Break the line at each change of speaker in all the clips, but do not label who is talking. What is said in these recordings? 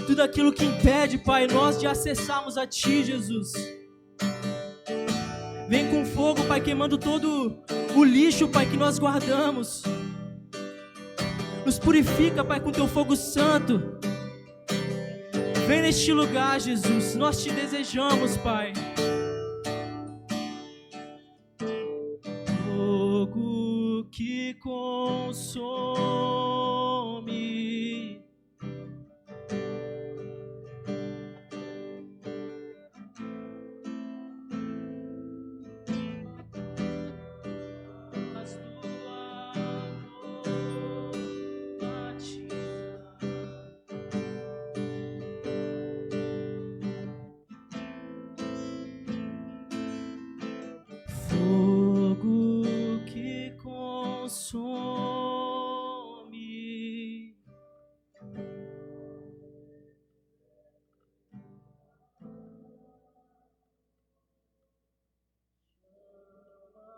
tudo aquilo que impede, Pai, nós de acessarmos a Ti, Jesus. Vem com fogo, Pai, queimando todo o lixo, Pai, que nós guardamos. Nos purifica, Pai, com Teu fogo santo. Vem neste lugar, Jesus, nós Te desejamos, Pai. Fogo que consome, mas do amor batiza. Fogo que consome,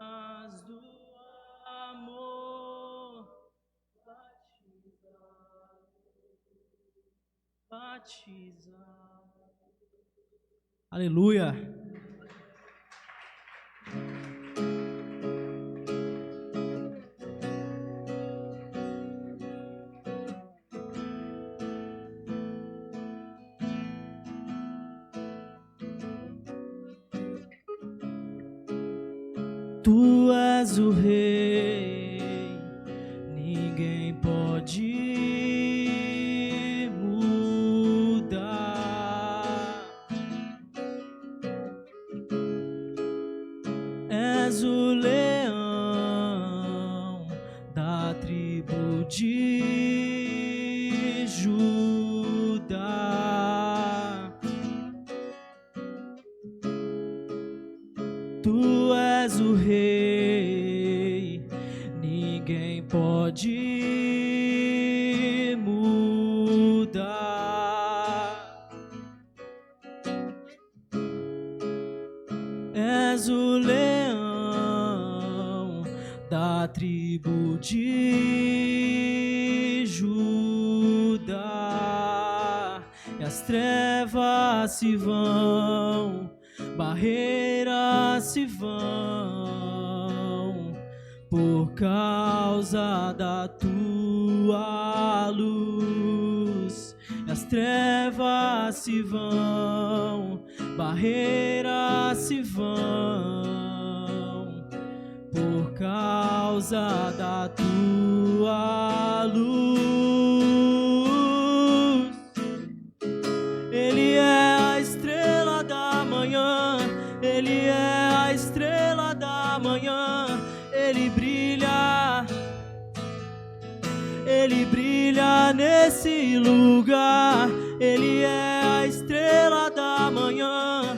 mas do amor batiza. Aleluia. Tu és o Rei, ninguém pode mudar. És o leão da tribo de Judá. Tu és o Rei, ninguém pode mudar. És o leão da tribo de Judá. E as trevas se vão, barreiras se vão, por causa da tua luz. E as trevas se vão, barreiras se vão, por causa da tua luz. Ele é a estrela da manhã, Ele é a estrela da manhã. Ele brilha nesse lugar. Ele é a estrela da manhã.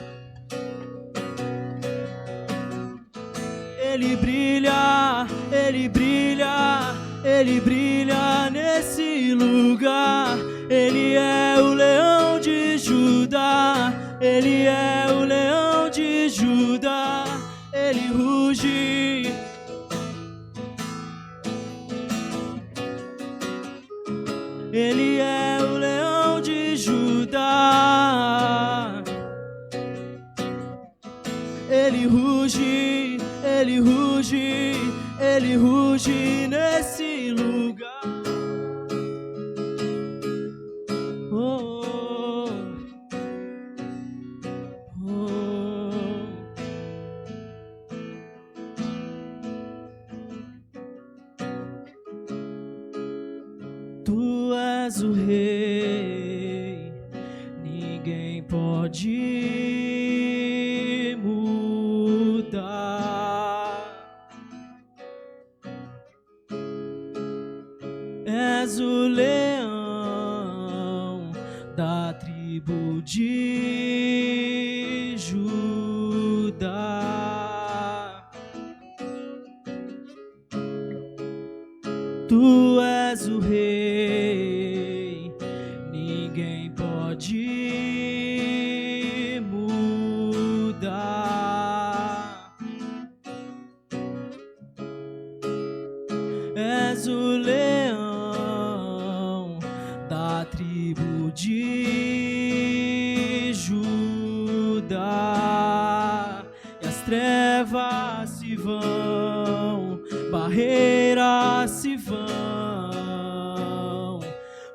Ele brilha, Ele brilha, Ele brilha nesse lugar. Ele é o leão de Judá, Ele é o leão de Judá. Ele ruge, Ele é o leão de Judá. Ele ruge, Ele ruge, Ele ruge nesse lugar. Oh, oh, oh. Tu és o Rei, ninguém pode mudar. És o leão da tribo de Judá. Tu és o Rei, ninguém pode mudar. És o leão da tribo tribo de Judá, e as trevas se vão, barreiras se vão,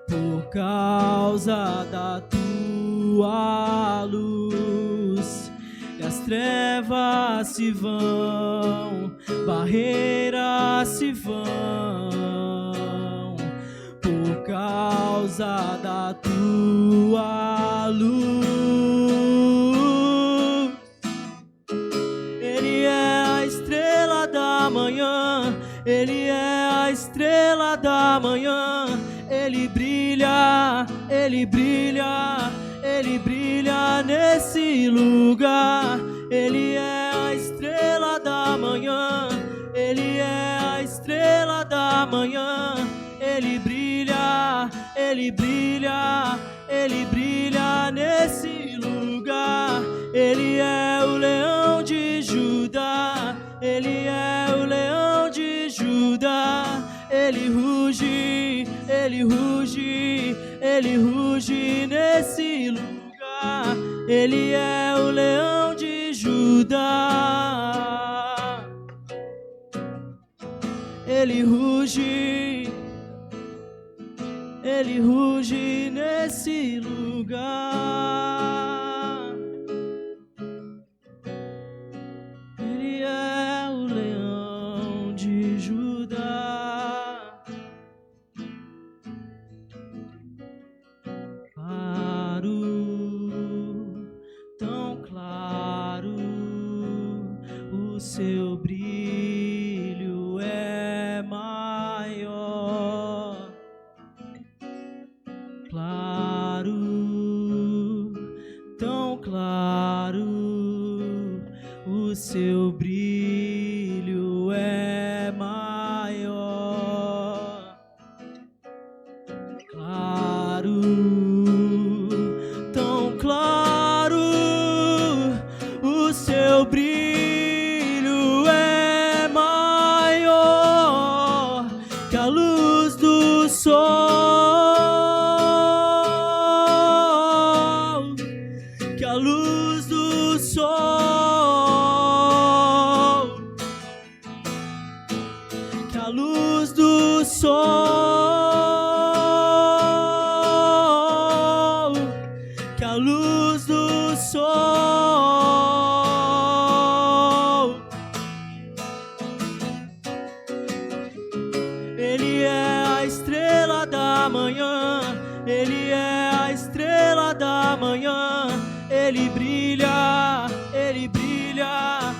por causa da tua luz. E as trevas se vão, barreiras se vão, por causa da tua luz. Ele é a estrela da manhã, Ele é a estrela da manhã. Ele brilha, Ele brilha, Ele brilha nesse lugar. Ele é a estrela da manhã, Ele é a estrela da manhã. Ele brilha, Ele brilha, Ele brilha nesse lugar. Ele é o leão de Judá, Ele é o leão de Judá. Ele ruge, Ele ruge, Ele ruge nesse lugar. Ele é o leão de Judá. Ele ruge, Ele ruge nesse lugar. Ele é o leão de Judá. Claro, tão claro, o seu brilho é maior. Claro, tão claro, o seu brilho é maior. Claro, tão claro, o seu brilho é maior que a luz do sol, que a luz do sol, que a luz do sol, que a luz do sol. Ele é a estrela da manhã, Ele é a estrela da manhã. Ele brilha, Ele brilha.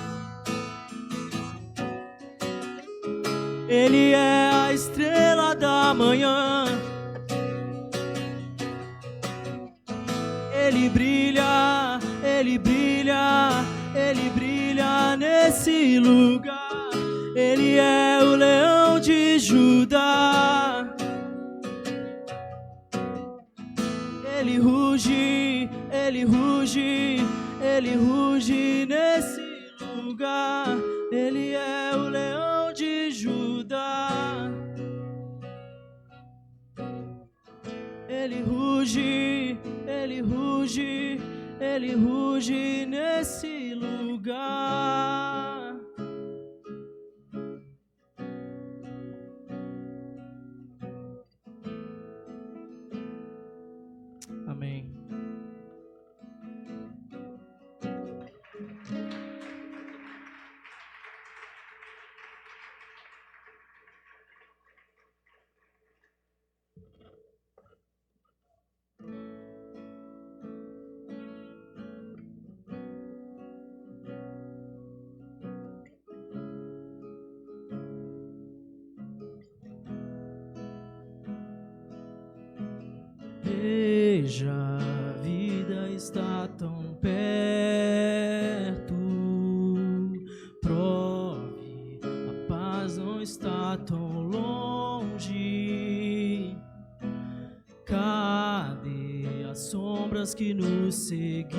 Ele é a estrela da manhã. Ele brilha, Ele brilha, Ele brilha nesse lugar. Ele é o leão de Judá. Ele ruge, Ele ruge, Ele ruge nesse lugar. Ele é o leão de Judá. Ele ruge, Ele ruge, Ele ruge nesse lugar. Amém. Veja, a vida está tão perto. Prove, a paz não está tão longe. Cadê as sombras que nos seguiam?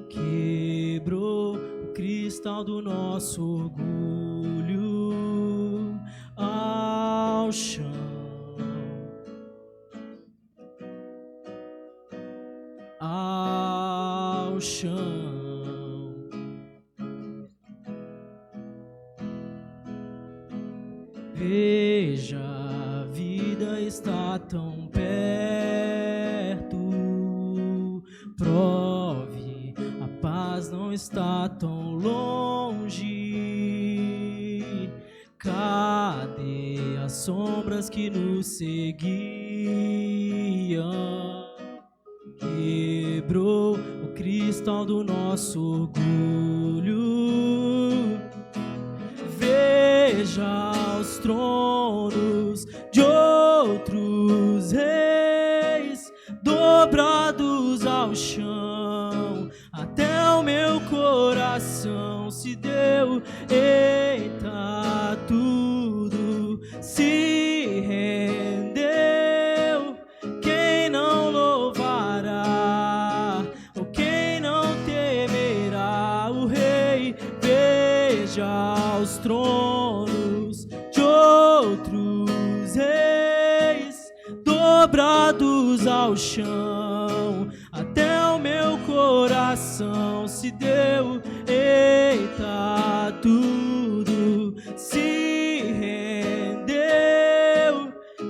Quebrou o cristal do nosso orgulho ao chão. ao chão. Veja, a vida está tão perto. Prove, a paz não está tão longe. Cadê as sombras que nos seguiam? Quebrou o cristal do nosso orgulho. Veja os tronos de outros reis dobrados ao chão. Até o meu coração se deu. Eita, tudo se rendeu. Quem não louvará, ou quem não temerá o Rei? Veja os tronos de outros reis dobrados ao chão. Até o meu coração se deu. Eita, tudo se rendeu.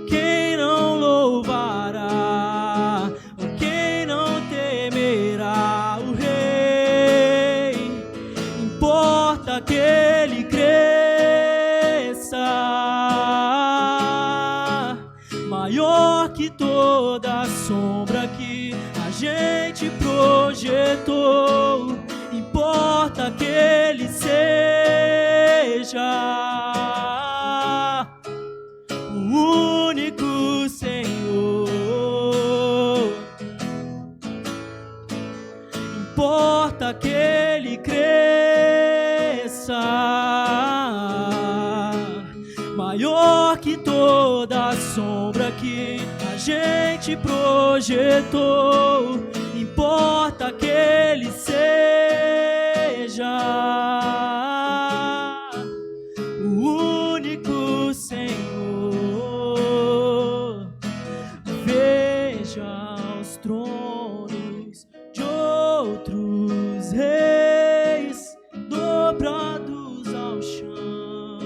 Quem não louvará, ou quem não temerá o Rei? Importa que ele cresça, maior que toda a sombra que a gente projetou. Importa que ele seja o único Senhor. Importa que ele cresça, maior que toda a sombra que a gente projetou. Importa que ele seja o único Senhor. Veja os tronos de outros reis dobrados ao chão.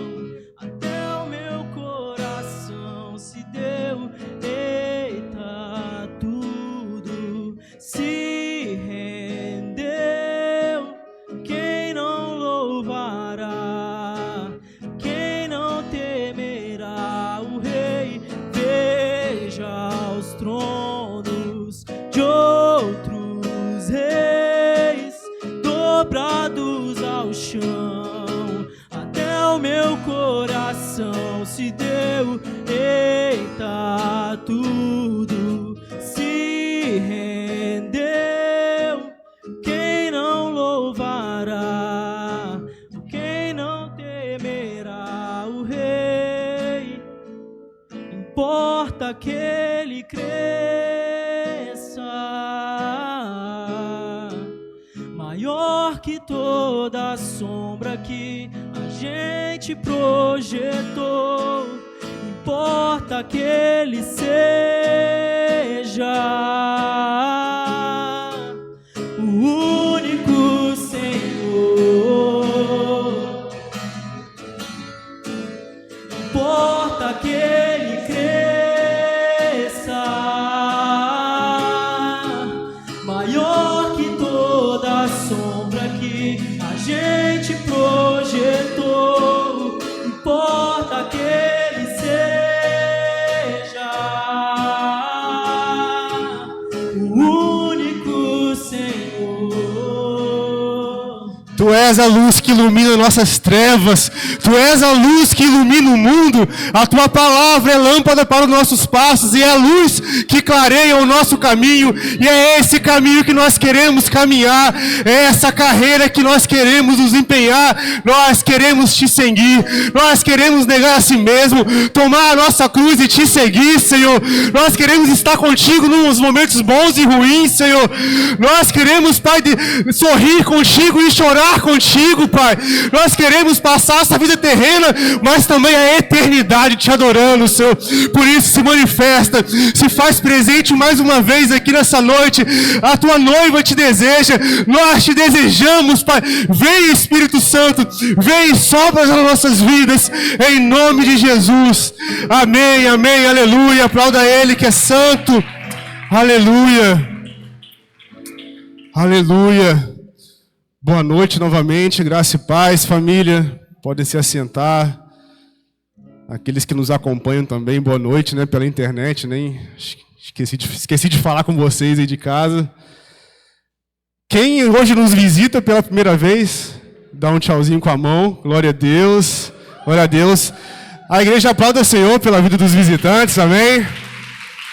Até o meu coração se deu. Eita, tudo se rendeu. Quem não louvará, quem não temerá o Rei? Veja os tronos de outros reis dobrados ao chão. Até o meu coração se deu. Eita, tudo se rendeu. Quem não louvará, quem não temerá o Rei? Importa que ele cresça, maior que toda a sombra que a gente projetou. Importa que ele seja o único Senhor. Importa que ele cresça, maior que toda a sombra que a gente projetou. Importa que ele seja o único Senhor.
Tu és a luz que ilumina nossas trevas. Tu és a luz que ilumina o mundo. A Tua palavra é lâmpada para os nossos passos e é a luz que clareia o nosso caminho. E é esse caminho que nós queremos caminhar. É essa carreira que nós queremos nos empenhar. Nós queremos Te seguir. Nós queremos negar a si mesmo, tomar a nossa cruz e Te seguir, Senhor. Nós queremos estar contigo nos momentos bons e ruins, Senhor. Nós queremos, Pai, sorrir contigo e chorar estar contigo, Pai. Nós queremos passar essa vida terrena, mas também a eternidade te adorando, Senhor. Por isso se manifesta, se faz presente mais uma vez aqui nessa noite. A tua noiva te deseja, nós te desejamos, Pai. Vem, Espírito Santo, vem e sopra nas nossas vidas, em nome de Jesus. Amém, amém, aleluia. Aplauda Ele que é santo. Aleluia. Aleluia. Boa noite novamente, graça e paz, família. Podem se assentar. Aqueles que nos acompanham também, boa noite, né, pela internet, nem esqueci de falar com vocês aí de casa. Quem hoje nos visita pela primeira vez, dá um tchauzinho com a mão. Glória a Deus. Glória a Deus. A igreja aplauda o Senhor pela vida dos visitantes, amém?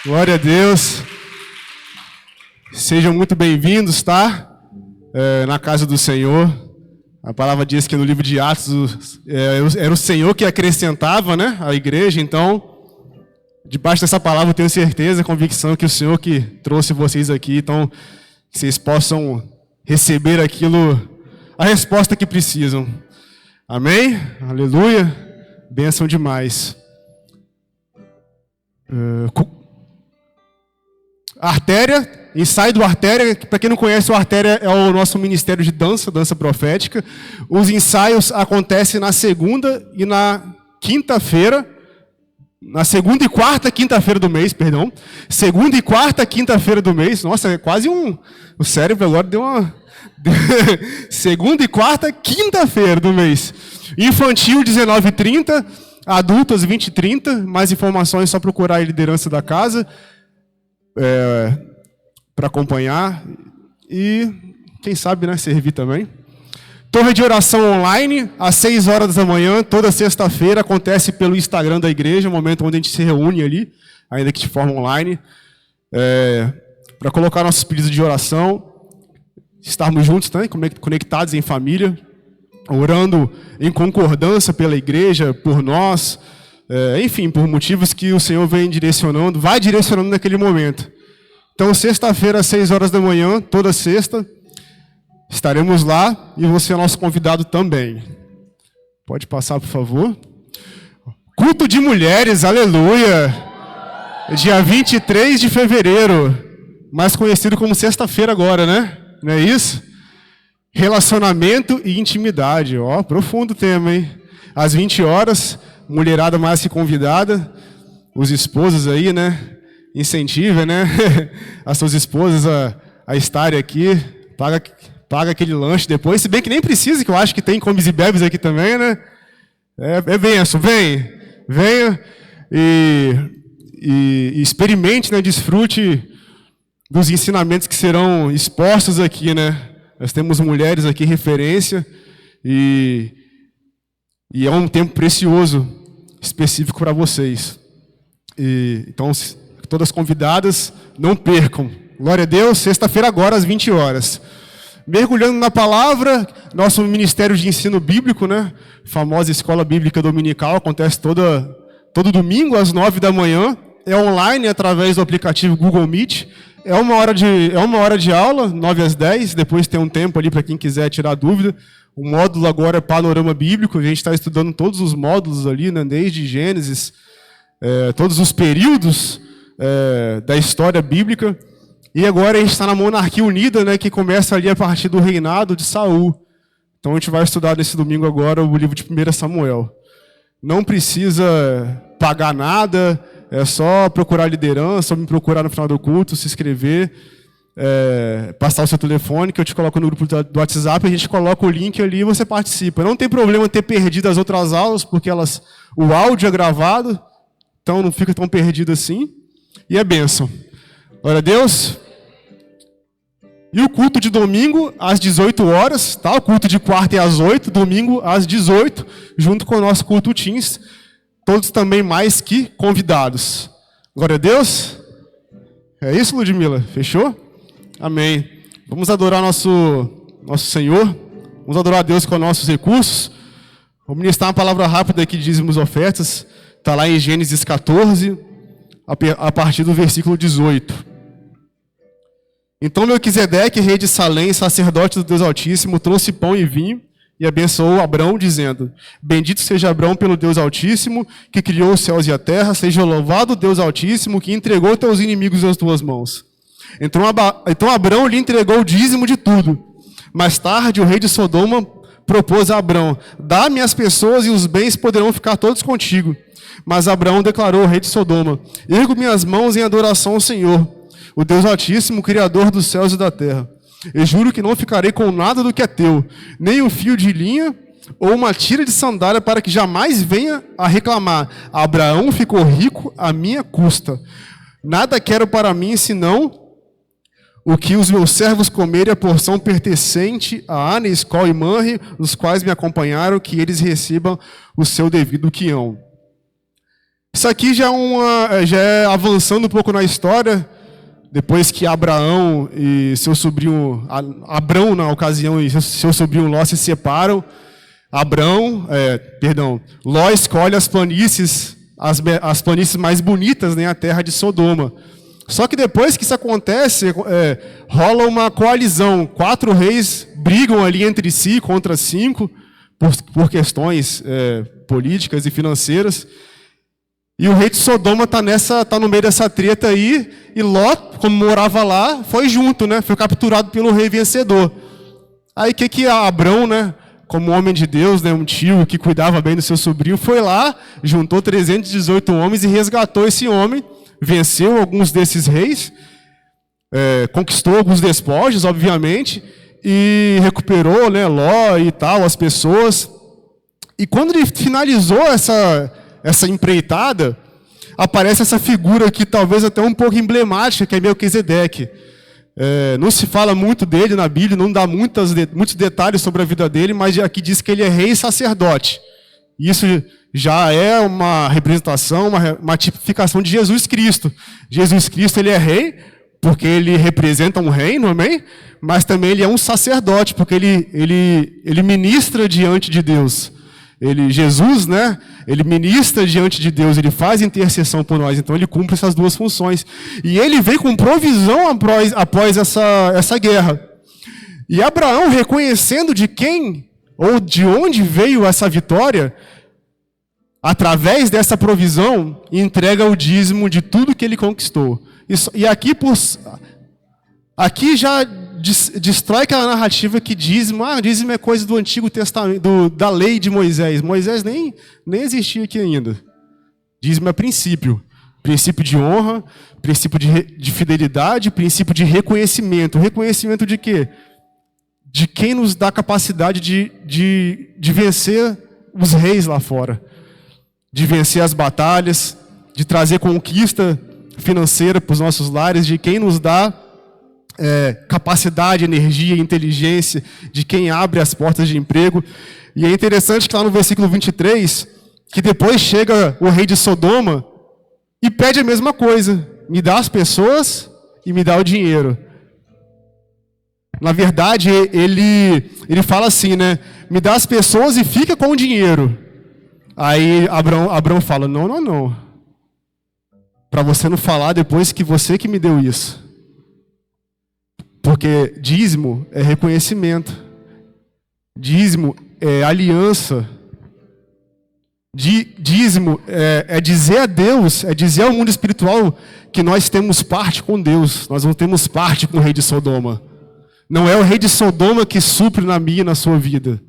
Glória a Deus. Sejam muito bem-vindos, tá? Na casa do Senhor. A palavra diz que no livro de Atos era o Senhor que acrescentava, né, a igreja. Então, debaixo dessa palavra eu tenho certeza, convicção que o Senhor que trouxe vocês aqui, então que vocês possam receber aquilo, a resposta que precisam. Amém? Aleluia. Bênção demais. Artéria, ensaio do Artéria. Para quem não conhece, o Artéria é o nosso ministério de dança profética. Os ensaios acontecem na segunda e na quinta-feira. Na segunda e quarta quinta-feira do mês, perdão. Segunda e quarta quinta-feira do mês. Nossa, é quase um... O cérebro agora deu uma... Segunda e quarta quinta-feira do mês. Infantil, 19h30. Adultos, 20h30. Mais informações é só procurar a liderança da casa. Para acompanhar. E, quem sabe, né, servir também. Torre de oração online, às 6 horas da manhã, toda sexta-feira, acontece pelo Instagram da igreja, um momento onde a gente se reúne ali, ainda que de forma online, para colocar nossos pedidos de oração, estarmos juntos, né, conectados em família, orando em concordância pela igreja, por nós, enfim, por motivos que o Senhor vem direcionando, vai direcionando naquele momento. Então, sexta-feira, às 6 horas da manhã, toda sexta, estaremos lá e você é nosso convidado também. Pode passar, por favor. Culto de mulheres, aleluia. Dia 23 de fevereiro, mais conhecido como sexta-feira agora, né? Não é isso? Relacionamento e intimidade. Ó, profundo tema, hein? Às 20 horas, mulherada mais que convidada. Os esposos aí, né? Incentivem, né? As suas esposas a estarem aqui. Paga aquele lanche depois, se bem que nem precisa, que eu acho que tem comes e bebes aqui também, né? É benção, venha e experimente, né? Desfrute dos ensinamentos que serão expostos aqui, né? Nós temos mulheres aqui, referência, e é um tempo precioso, específico para vocês. Então, todas convidadas, não percam. Glória a Deus, sexta-feira agora, às 20 horas. Mergulhando na palavra, nosso ministério de ensino bíblico, né? Famosa escola bíblica dominical, acontece todo domingo às 9 da manhã. É online através do aplicativo Google Meet. É uma hora de aula, 9 às 10. Depois tem um tempo ali para quem quiser tirar dúvida. O módulo agora é panorama bíblico. A gente está estudando todos os módulos ali, né? Desde Gênesis, todos os períodos da história bíblica. E agora a gente está na monarquia unida, né, que começa ali a partir do reinado de Saul. Então a gente vai estudar nesse domingo agora o livro de 1 Samuel. Não precisa pagar nada, é só procurar liderança, ou me procurar no final do culto, se inscrever, passar o seu telefone, que eu te coloco no grupo do WhatsApp, a gente coloca o link ali e você participa. Não tem problema ter perdido as outras aulas, porque o áudio é gravado, então não fica tão perdido assim. E é bênção. Glória a Deus. E o culto de domingo, às 18 horas, tá? O culto de quarta é às 8, domingo às 18, junto com o nosso culto Teams. Todos também mais que convidados. Glória a Deus. É isso, Ludmila? Fechou? Amém. Vamos adorar nosso Senhor. Vamos adorar a Deus com nossos recursos. Vou ministrar uma palavra rápida aqui de dízimos e ofertas. Está lá em Gênesis 14, a partir do versículo 18. Então Melquisedeque, rei de Salém, sacerdote do Deus Altíssimo, trouxe pão e vinho e abençoou Abrão, dizendo: Bendito seja Abrão pelo Deus Altíssimo, que criou os céus e a terra, seja louvado o Deus Altíssimo, que entregou teus inimigos nas tuas mãos. Então Abrão lhe entregou o dízimo de tudo. Mais tarde, o rei de Sodoma propôs a Abrão: Dá-me as pessoas e os bens poderão ficar todos contigo. Mas Abrão declarou ao rei de Sodoma: Ergo minhas mãos em adoração ao Senhor, o Deus Altíssimo, Criador dos céus e da terra. Eu juro que não ficarei com nada do que é teu, nem um fio de linha ou uma tira de sandália, para que jamais venha a reclamar: Abraão ficou rico à minha custa. Nada quero para mim, senão o que os meus servos comerem, a porção pertencente a Ana, Escol e Manre, os quais me acompanharam, que eles recebam o seu devido quião. Isso aqui já é avançando um pouco na história, depois que Abraão e seu sobrinho, Abrão na ocasião e seu sobrinho Ló se separam. Ló escolhe as planícies mais bonitas, né, a terra de Sodoma. Só que depois que isso acontece, rola uma coalizão. 4 reis brigam ali entre si contra 5 por questões políticas e financeiras. E o rei de Sodoma está no meio dessa treta aí, e Ló, como morava lá, foi junto, né? Foi capturado pelo rei vencedor. Aí o que Abrão, né, como homem de Deus, né, um tio que cuidava bem do seu sobrinho, foi lá, juntou 318 homens e resgatou esse homem, venceu alguns desses reis, conquistou alguns despojos, obviamente, e recuperou, né, Ló e tal, as pessoas. E quando ele finalizou essa empreitada, aparece essa figura aqui, talvez até um pouco emblemática, que é Melquisedeque. Não se fala muito dele na Bíblia, não dá muitos detalhes sobre a vida dele, mas aqui diz que ele é rei e sacerdote. Isso já é uma representação, uma tipificação de Jesus Cristo. Jesus Cristo, ele é rei, porque ele representa um reino, amém? Mas também ele é um sacerdote, porque ele ministra diante de Deus. Jesus, né? Ele ministra diante de Deus, ele faz intercessão por nós, então ele cumpre essas duas funções. E ele vem com provisão após essa guerra. E Abraão, reconhecendo de quem ou de onde veio essa vitória, através dessa provisão, entrega o dízimo de tudo que ele conquistou. E aqui já destrói aquela narrativa que dízimo é coisa do Antigo Testamento, da lei de Moisés. Moisés nem existia aqui ainda. Dízimo é princípio. Princípio de honra, princípio de fidelidade, princípio de reconhecimento. Reconhecimento de quê? De quem nos dá capacidade de vencer os reis lá fora. De vencer as batalhas, de trazer conquista financeira para os nossos lares, de quem nos dá capacidade, energia, inteligência, de quem abre as portas de emprego. E é interessante que lá no versículo 23, que depois chega o rei de Sodoma e pede a mesma coisa: me dá as pessoas e me dá o dinheiro. Na verdade, ele fala assim, né? Me dá as pessoas e fica com o dinheiro. Aí Abrão fala: não. Para você não falar depois que você que me deu isso. Porque dízimo é reconhecimento. Dízimo é aliança. Dízimo é dizer a Deus, é dizer ao mundo espiritual que nós temos parte com Deus. Nós não temos parte com o rei de Sodoma. Não é o rei de Sodoma que supre na minha e na sua vida.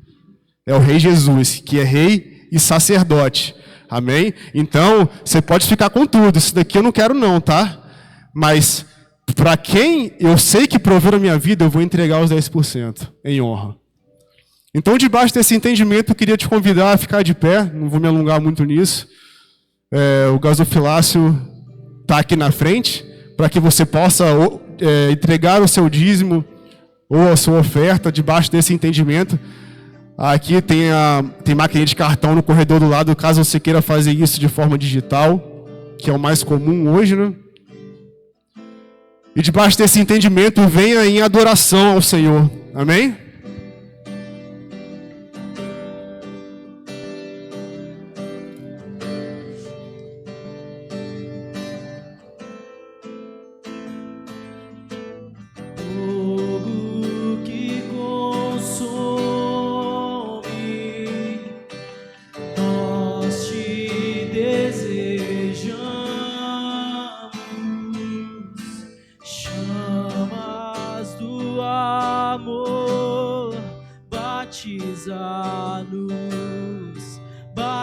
É o rei Jesus, que é rei e sacerdote. Amém? Então, você pode ficar com tudo. Isso daqui eu não quero não, tá? Mas para quem eu sei que proveu na minha vida, eu vou entregar os 10% em honra. Então, debaixo desse entendimento, eu queria te convidar a ficar de pé. Não vou me alongar muito nisso. O gasofilácio está aqui na frente, para que você possa entregar o seu dízimo ou a sua oferta debaixo desse entendimento. Aqui tem máquina de cartão no corredor do lado, caso você queira fazer isso de forma digital, que é o mais comum hoje, né? E debaixo desse entendimento, venha em adoração ao Senhor. Amém?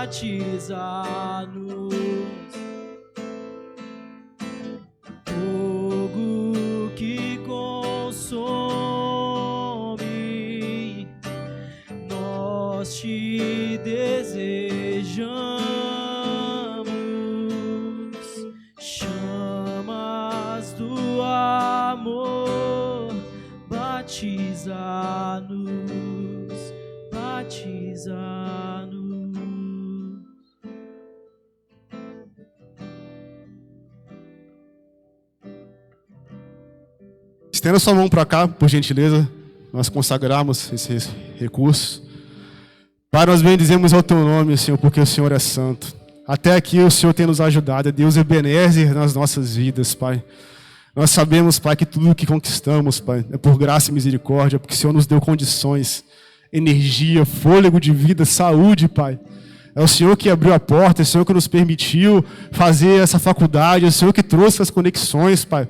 batiza-nos. Fogo que consome, nós te desejamos. Chamas do amor, batiza-nos, batiza-nos.
Estenda sua mão para cá, por gentileza, nós consagrarmos esse recurso. Pai, nós bendizemos ao Teu nome, Senhor, porque o Senhor é santo. Até aqui o Senhor tem nos ajudado, é Deus Ebenezer nas nossas vidas, Pai. Nós sabemos, Pai, que tudo o que conquistamos, Pai, é por graça e misericórdia, porque o Senhor nos deu condições, energia, fôlego de vida, saúde, Pai. É o Senhor que abriu a porta, é o Senhor que nos permitiu fazer essa faculdade, é o Senhor que trouxe as conexões, Pai.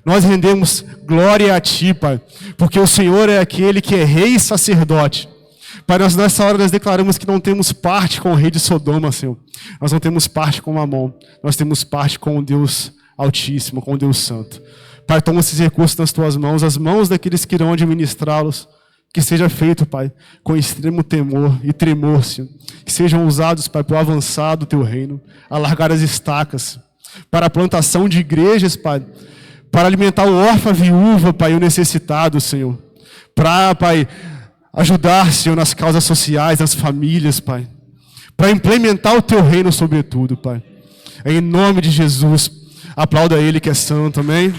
Nós rendemos glória a Ti, Pai, porque o Senhor é aquele que é rei e sacerdote. Pai, nós nessa hora nós declaramos que não temos parte com o rei de Sodoma, Senhor. Nós não temos parte com Mamon, nós temos parte com o Deus Altíssimo, com o Deus Santo. Pai, toma esses recursos nas Tuas mãos, as mãos daqueles que irão administrá-los. Que seja feito, Pai, com extremo temor e tremor, Senhor. Que sejam usados, Pai, para o avançar do Teu reino, alargar as estacas, para a plantação de igrejas, Pai, para alimentar o órfão, a viúva, Pai, e o necessitado, Senhor. Para, Pai, ajudar, Senhor, nas causas sociais, nas famílias, Pai. Para implementar o Teu reino sobretudo, Pai. Em nome de Jesus, aplauda Ele que é santo, amém?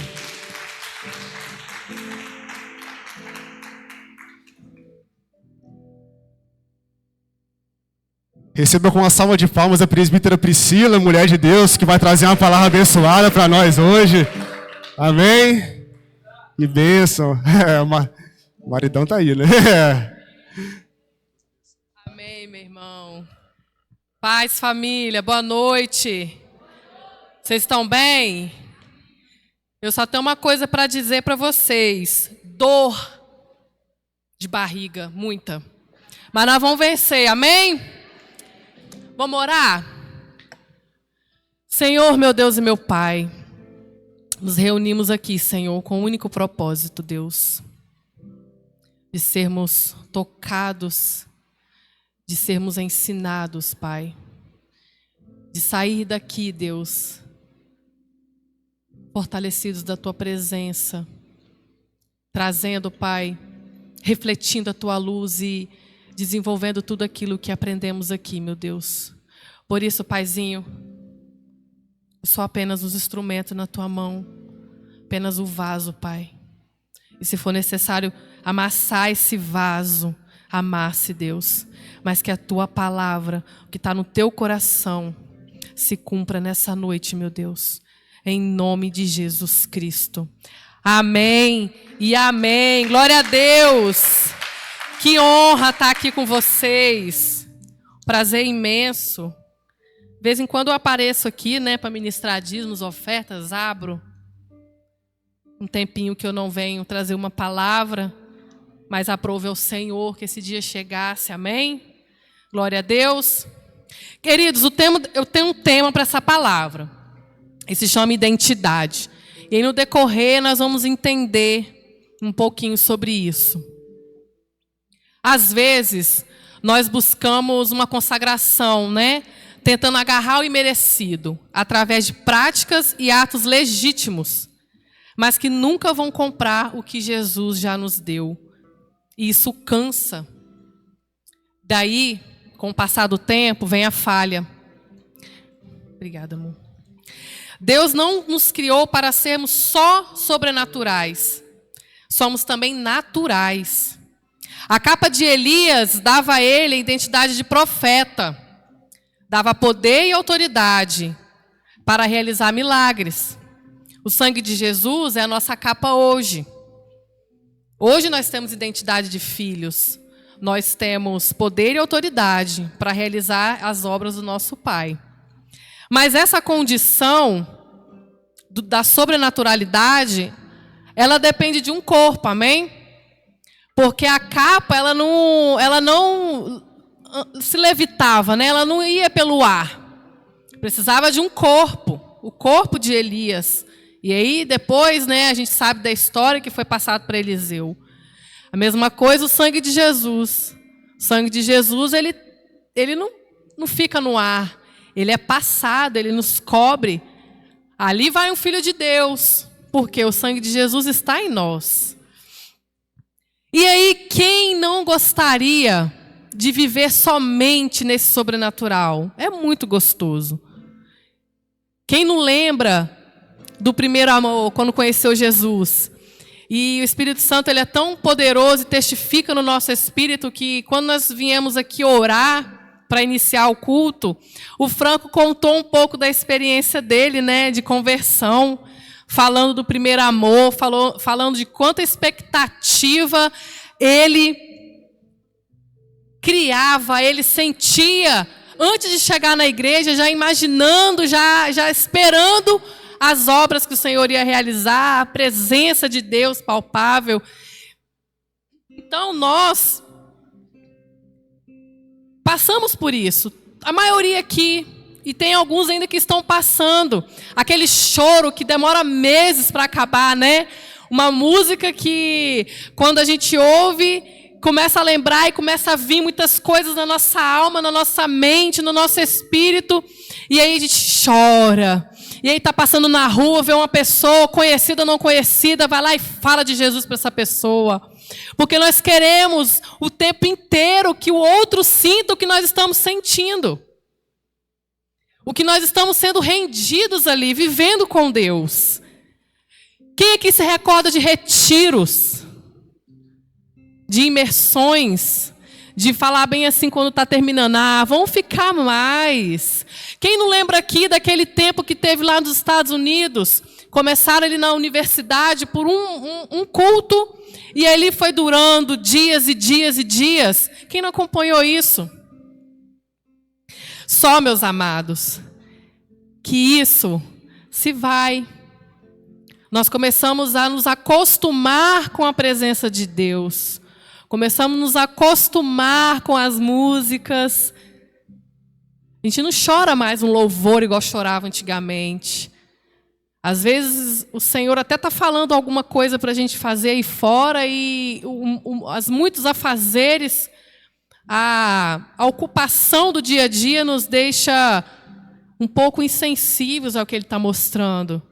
Receba com uma salva de palmas a presbítera Priscila, mulher de Deus, que vai trazer uma palavra abençoada para nós hoje. Amém? E bênção. O maridão tá aí, né?
Amém, meu irmão. Paz, família, boa noite. Vocês estão bem? Eu só tenho uma coisa para dizer para vocês. Dor de barriga, muita. Mas nós vamos vencer, amém? Vamos orar? Senhor, meu Deus e meu Pai, nos reunimos aqui, Senhor, com o único propósito, Deus, de sermos tocados, de sermos ensinados, Pai, de sair daqui, Deus, fortalecidos da Tua presença, trazendo, Pai, refletindo a Tua luz e desenvolvendo tudo aquilo que aprendemos aqui, meu Deus. Por isso, Paizinho, eu sou apenas os instrumentos na Tua mão, apenas o vaso, Pai. E se for necessário amassar esse vaso, amasse, Deus. Mas que a Tua palavra, o que está no Teu coração, se cumpra nessa noite, meu Deus. Em nome de Jesus Cristo. Amém e amém. Glória a Deus. Que honra estar aqui com vocês. Prazer imenso. De vez em quando eu apareço aqui, né, para ministrar dízimos, ofertas, abro. Um tempinho que eu não venho trazer uma palavra, mas aprove ao Senhor que esse dia chegasse, amém? Glória a Deus. Queridos, eu tenho um tema para essa palavra. Ele se chama identidade. E aí no decorrer nós vamos entender um pouquinho sobre isso. Às vezes, nós buscamos uma consagração, né? Tentando agarrar o imerecido, através de práticas e atos legítimos, mas que nunca vão comprar o que Jesus já nos deu. E isso cansa. Daí, com o passar do tempo, vem a falha. Obrigada, amor. Deus não nos criou para sermos só sobrenaturais. Somos também naturais. A capa de Elias dava a ele a identidade de profeta. Dava poder e autoridade para realizar milagres. O sangue de Jesus é a nossa capa hoje. Hoje nós temos identidade de filhos. Nós temos poder e autoridade para realizar as obras do nosso Pai. Mas essa condição da sobrenaturalidade, ela depende de um corpo, amém? Porque a capa, ela não se levitava, né? Ela não ia pelo ar. Precisava de um corpo, o corpo de Elias. E aí depois, né, a gente sabe da história que foi passado para Eliseu. A mesma coisa o sangue de Jesus. O sangue de Jesus, ele não fica no ar. Ele é passado, ele nos cobre. Ali vai um filho de Deus, porque o sangue de Jesus está em nós. E aí, quem não gostaria de viver somente nesse sobrenatural? É muito gostoso. Quem não lembra do primeiro amor, quando conheceu Jesus? E o Espírito Santo, ele é tão poderoso e testifica no nosso espírito que quando nós viemos aqui orar para iniciar o culto, o Franco contou um pouco da experiência dele, né, de conversão, falando do primeiro amor, falando de quanta expectativa ele criava, ele sentia antes de chegar na igreja, já imaginando, já esperando as obras que o Senhor ia realizar, a presença de Deus palpável. Então nós passamos por isso, a maioria aqui, e tem alguns ainda que estão passando, aquele choro que demora meses para acabar, né? Uma música que quando a gente ouve, começa a lembrar e começa a vir muitas coisas na nossa alma, na nossa mente, no nosso espírito, e aí a gente chora. E aí está passando na rua, vê uma pessoa conhecida ou não conhecida, vai lá e fala de Jesus para essa pessoa. Porque nós queremos o tempo inteiro que o outro sinta o que nós estamos sentindo. O que nós estamos sendo rendidos ali, vivendo com Deus. Quem aqui se recorda de retiros? De imersões? De falar bem assim quando está terminando, vamos ficar mais. Quem não lembra aqui daquele tempo que teve lá nos Estados Unidos? Começaram ali na universidade por um culto, e ali foi durando dias e dias e dias. Quem não acompanhou isso? Só, meus amados, que isso se vai. Nós começamos a nos acostumar com a presença de Deus. Começamos a nos acostumar com as músicas. A gente não chora mais um louvor igual chorava antigamente. Às vezes o Senhor até está falando alguma coisa para a gente fazer aí fora e muitos afazeres, a ocupação do dia a dia nos deixa um pouco insensíveis ao que Ele está mostrando.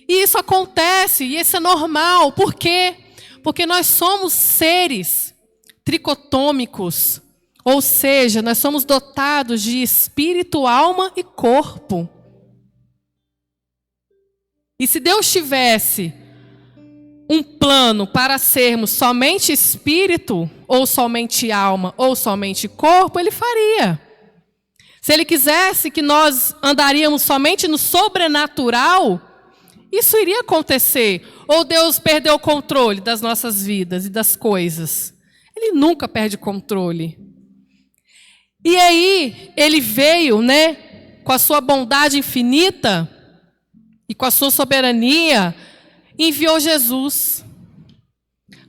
E isso acontece, e isso é normal. Por quê? Porque nós somos seres tricotômicos, ou seja, nós somos dotados de espírito, alma e corpo. E se Deus tivesse um plano para sermos somente espírito, ou somente alma, ou somente corpo, Ele faria. Se Ele quisesse que nós andaríamos somente no sobrenatural, isso iria acontecer. Ou Deus perdeu o controle das nossas vidas e das coisas? Ele nunca perde controle. E aí, Ele veio, né, com a sua bondade infinita e com a sua soberania, enviou Jesus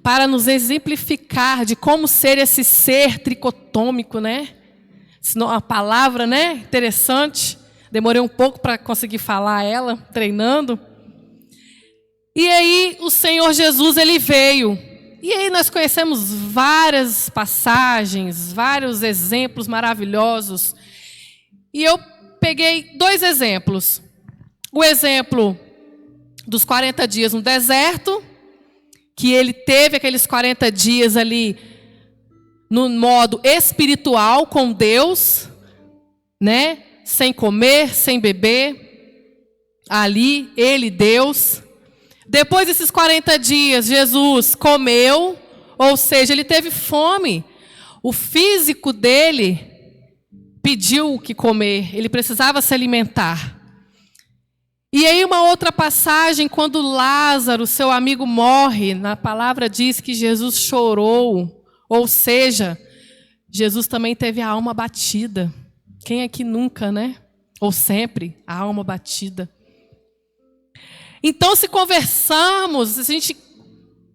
para nos exemplificar de como ser esse ser tricotômico, né? A palavra, né, interessante. Demorei um pouco para conseguir falar ela, treinando. E aí o Senhor Jesus, Ele veio. E aí nós conhecemos várias passagens, vários exemplos maravilhosos. E eu peguei 2 exemplos. O exemplo dos 40 dias no deserto, que Ele teve aqueles 40 dias ali no modo espiritual com Deus, né? Sem comer, sem beber. Ali, Ele, Deus. Depois desses 40 dias, Jesus comeu, ou seja, Ele teve fome. O físico dele pediu o que comer, ele precisava se alimentar. E aí uma outra passagem, quando Lázaro, seu amigo, morre, na palavra diz que Jesus chorou, ou seja, Jesus também teve a alma batida. Quem aqui nunca, né? Ou sempre, a alma batida. Então, se conversarmos, se a gente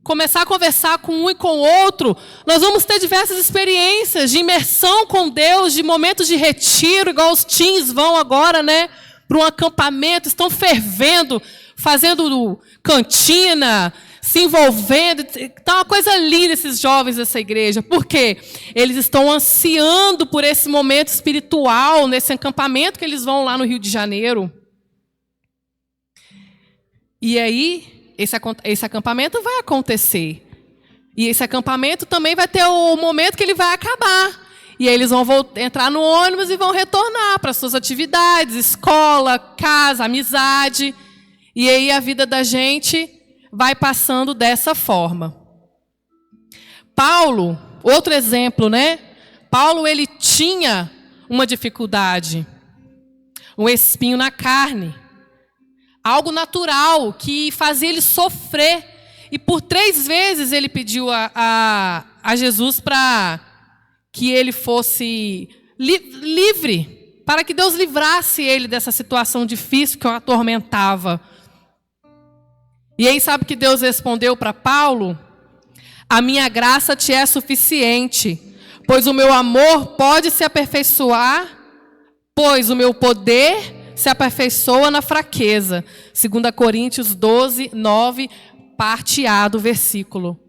começar a conversar com um e com o outro, nós vamos ter diversas experiências de imersão com Deus, de momentos de retiro, igual os teens vão agora, né? Para um acampamento, estão fervendo, fazendo cantina, se envolvendo. Está uma coisa linda esses jovens dessa igreja. Por quê? Eles estão ansiando por esse momento espiritual, nesse acampamento que eles vão lá no Rio de Janeiro. E aí, esse acampamento vai acontecer. E esse acampamento também vai ter o momento que ele vai acabar. E aí eles vão entrar no ônibus e vão retornar para suas atividades, escola, casa, amizade. E aí a vida da gente vai passando dessa forma. Paulo, outro exemplo, né? Paulo, ele tinha uma dificuldade, um espinho na carne. Algo natural que fazia ele sofrer. E por 3 vezes ele pediu a Jesus para que ele fosse livre, para que Deus livrasse ele dessa situação difícil que o atormentava. E aí sabe que Deus respondeu para Paulo? A minha graça te é suficiente, pois o meu amor pode se aperfeiçoar, pois o meu poder se aperfeiçoa na fraqueza. 2 Coríntios 12, 9, parte A do versículo.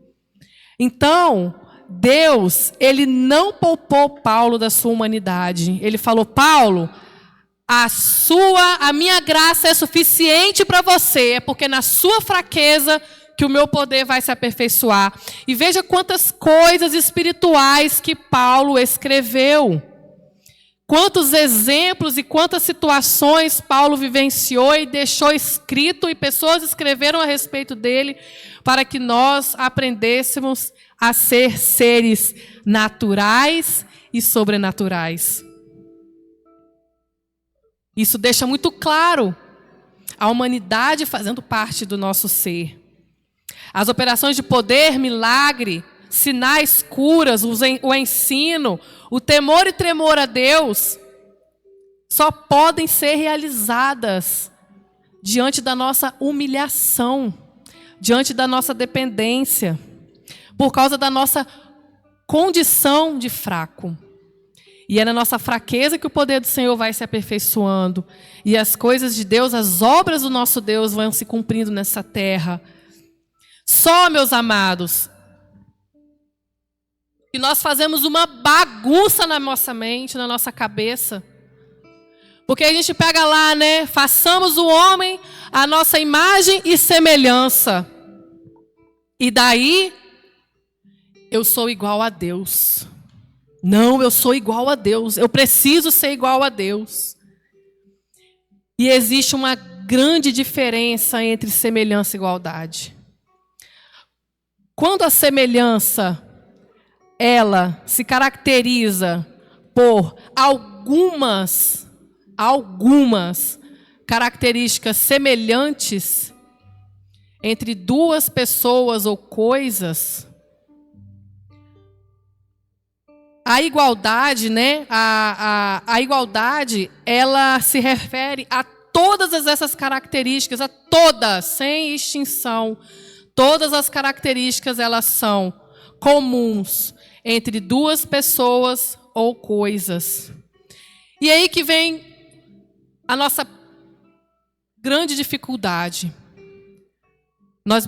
Então, Deus, ele não poupou Paulo da sua humanidade. Ele falou, Paulo, a minha graça é suficiente para você, é porque na sua fraqueza que o meu poder vai se aperfeiçoar. E veja quantas coisas espirituais que Paulo escreveu. Quantos exemplos e quantas situações Paulo vivenciou e deixou escrito, e pessoas escreveram a respeito dele, para que nós aprendêssemos a ser seres naturais e sobrenaturais. Isso deixa muito claro a humanidade fazendo parte do nosso ser. As operações de poder, milagre, sinais, curas, o ensino, o temor e tremor a Deus, só podem ser realizadas diante da nossa humilhação, diante da nossa dependência, por causa da nossa condição de fraco. E é na nossa fraqueza que o poder do Senhor vai se aperfeiçoando. E as coisas de Deus, as obras do nosso Deus vão se cumprindo nessa terra. Só, meus amados, que nós fazemos uma bagunça na nossa mente, na nossa cabeça. Porque a gente pega lá, né? Façamos o homem a nossa imagem e semelhança. E daí, eu sou igual a Deus. Não, eu sou igual a Deus. Eu preciso ser igual a Deus. E existe uma grande diferença entre semelhança e igualdade. Quando a semelhança, ela se caracteriza por algumas características semelhantes entre duas pessoas ou coisas, a igualdade, né? A igualdade, ela se refere a todas essas características, a todas, sem extinção. Todas as características, elas são comuns entre duas pessoas ou coisas. E aí que vem a nossa grande dificuldade. Nós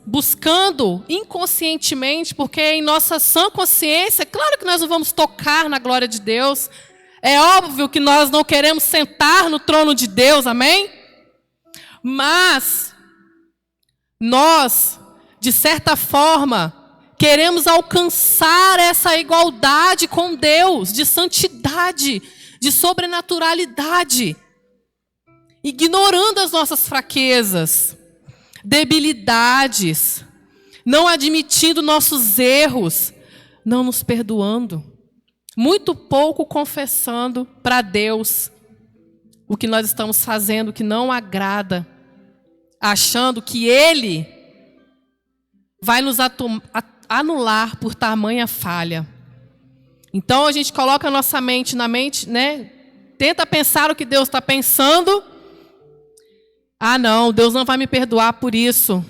buscando inconscientemente, porque em nossa sã consciência, claro que nós não vamos tocar na glória de Deus. É óbvio que nós não queremos sentar no trono de Deus, amém? Mas nós, de certa forma, queremos alcançar essa igualdade com Deus, de santidade, de sobrenaturalidade, ignorando as nossas fraquezas, debilidades, não admitindo nossos erros, não nos perdoando, muito pouco confessando para Deus o que nós estamos fazendo que não agrada, achando que Ele vai nos anular por tamanha falha. Então a gente coloca a nossa mente na mente, né? Tenta pensar o que Deus está pensando. Ah, não, Deus não vai me perdoar por isso.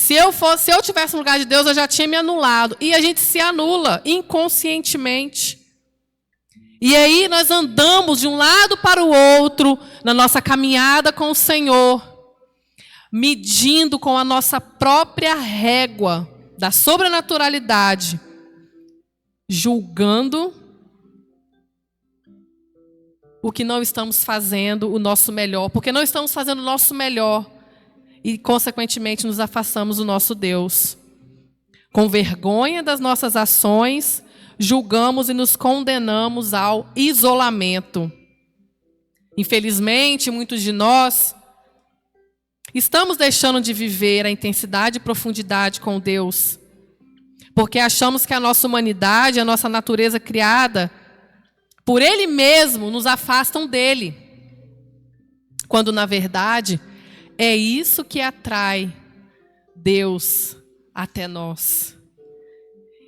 Se eu tivesse no lugar de Deus, eu já tinha me anulado. E a gente se anula inconscientemente. E aí nós andamos de um lado para o outro na nossa caminhada com o Senhor, medindo com a nossa própria régua da sobrenaturalidade, julgando o que não estamos fazendo o nosso melhor, porque não estamos fazendo o nosso melhor e, consequentemente, nos afastamos do nosso Deus. Com vergonha das nossas ações, julgamos e nos condenamos ao isolamento. Infelizmente, muitos de nós estamos deixando de viver a intensidade e profundidade com Deus, porque achamos que a nossa humanidade, a nossa natureza criada por Ele mesmo, nos afastam dele. Quando, na verdade, é isso que atrai Deus até nós.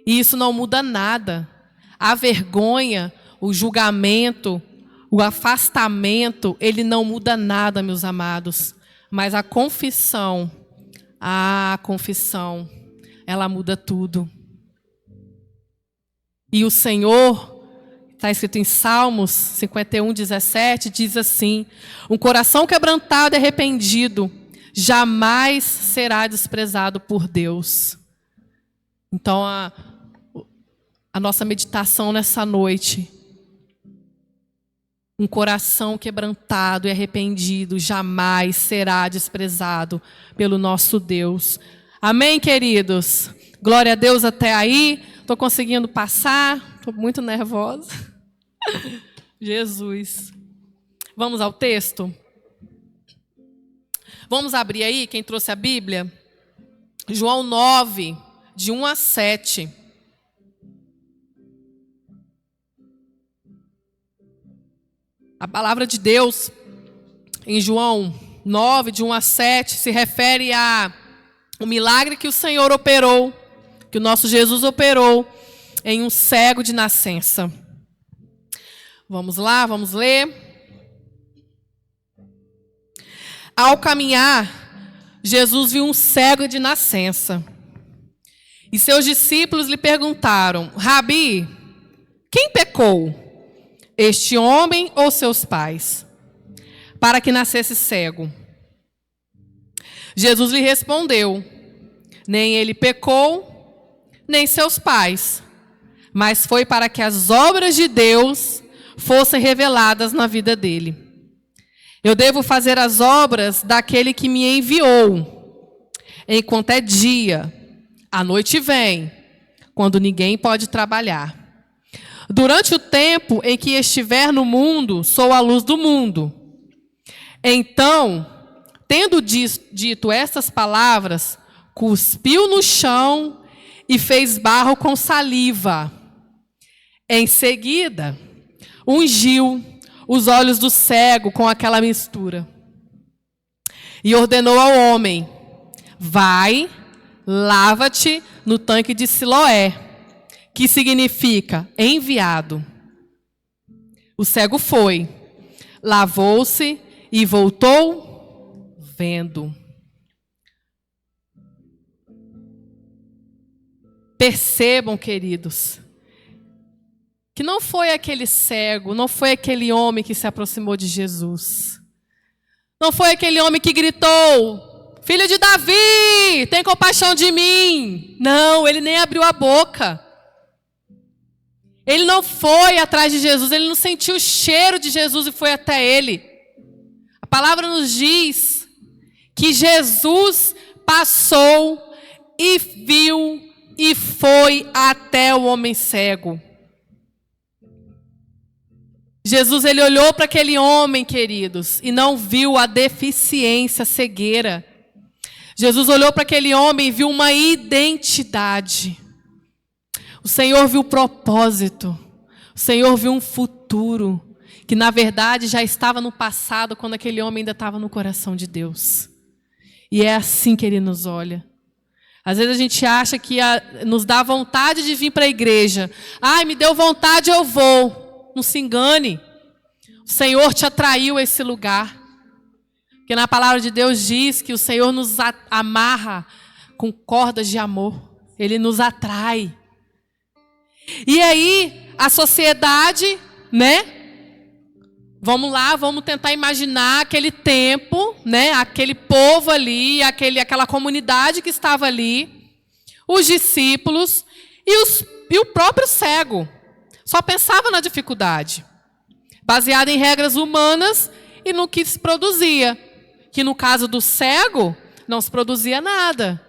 E isso não muda nada. A vergonha, o julgamento, o afastamento, ele não muda nada, meus amados. Mas a confissão, ela muda tudo. E o Senhor, está escrito em Salmos 51, 17, diz assim: um coração quebrantado e arrependido jamais será desprezado por Deus. Então, a nossa meditação nessa noite, um coração quebrantado e arrependido jamais será desprezado pelo nosso Deus. Amém, queridos? Glória a Deus até aí. Estou conseguindo passar, estou muito nervosa. Jesus. Vamos ao texto? Vamos abrir aí, quem trouxe a Bíblia? João 9, de 1 a 7. A palavra de Deus, em João 9, de 1 a 7, se refere ao milagre que o Senhor operou, que o nosso Jesus operou em um cego de nascença. Vamos lá, vamos ler. Ao caminhar, Jesus viu um cego de nascença. E seus discípulos lhe perguntaram: Rabi, quem pecou, este homem ou seus pais, para que nascesse cego? Jesus lhe respondeu: nem ele pecou, nem seus pais, mas foi para que as obras de Deus fossem reveladas na vida dele. Eu devo fazer as obras daquele que me enviou, enquanto é dia. A noite vem, quando ninguém pode trabalhar. Durante o tempo em que estiver no mundo, sou a luz do mundo. Então, tendo dito estas palavras, cuspiu no chão e fez barro com saliva. Em seguida, ungiu os olhos do cego com aquela mistura. E ordenou ao homem: vai, lava-te no tanque de Siloé, que significa enviado. O cego foi, lavou-se e voltou vendo. Percebam, queridos, que não foi aquele cego, não foi aquele homem que se aproximou de Jesus. Não foi aquele homem que gritou: filho de Davi, tem compaixão de mim. Não, ele nem abriu a boca. Ele não foi atrás de Jesus, ele não sentiu o cheiro de Jesus e foi até ele. A palavra nos diz que Jesus passou e viu e foi até o homem cego. Jesus, ele olhou para aquele homem, queridos, e não viu a deficiência, a cegueira. Jesus olhou para aquele homem e viu uma identidade. O Senhor viu propósito. O Senhor viu um futuro que, na verdade, já estava no passado, quando aquele homem ainda estava no coração de Deus. E é assim que Ele nos olha. Às vezes a gente acha que nos dá vontade de vir para a igreja. Ai, me deu vontade, eu vou. Não se engane. O Senhor te atraiu a esse lugar. Porque na palavra de Deus diz que o Senhor nos amarra com cordas de amor. Ele nos atrai. E aí, a sociedade, né? Vamos lá, vamos tentar imaginar aquele tempo, né? Aquele povo ali, aquela comunidade que estava ali, os discípulos e o próprio cego. Só pensava na dificuldade, baseado em regras humanas e no que se produzia. Que no caso do cego, não se produzia nada.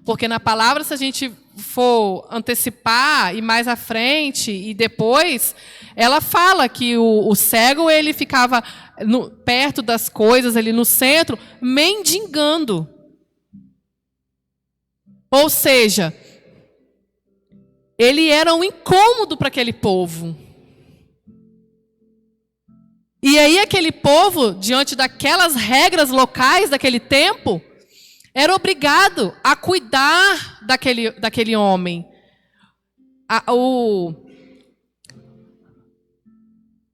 Porque na palavra, se a gente for antecipar e mais à frente e depois, ela fala que o cego ele ficava perto das coisas, ali no centro, mendigando. Ou seja, ele era um incômodo para aquele povo. E aí aquele povo, diante daquelas regras locais daquele tempo, era obrigado a cuidar daquele homem.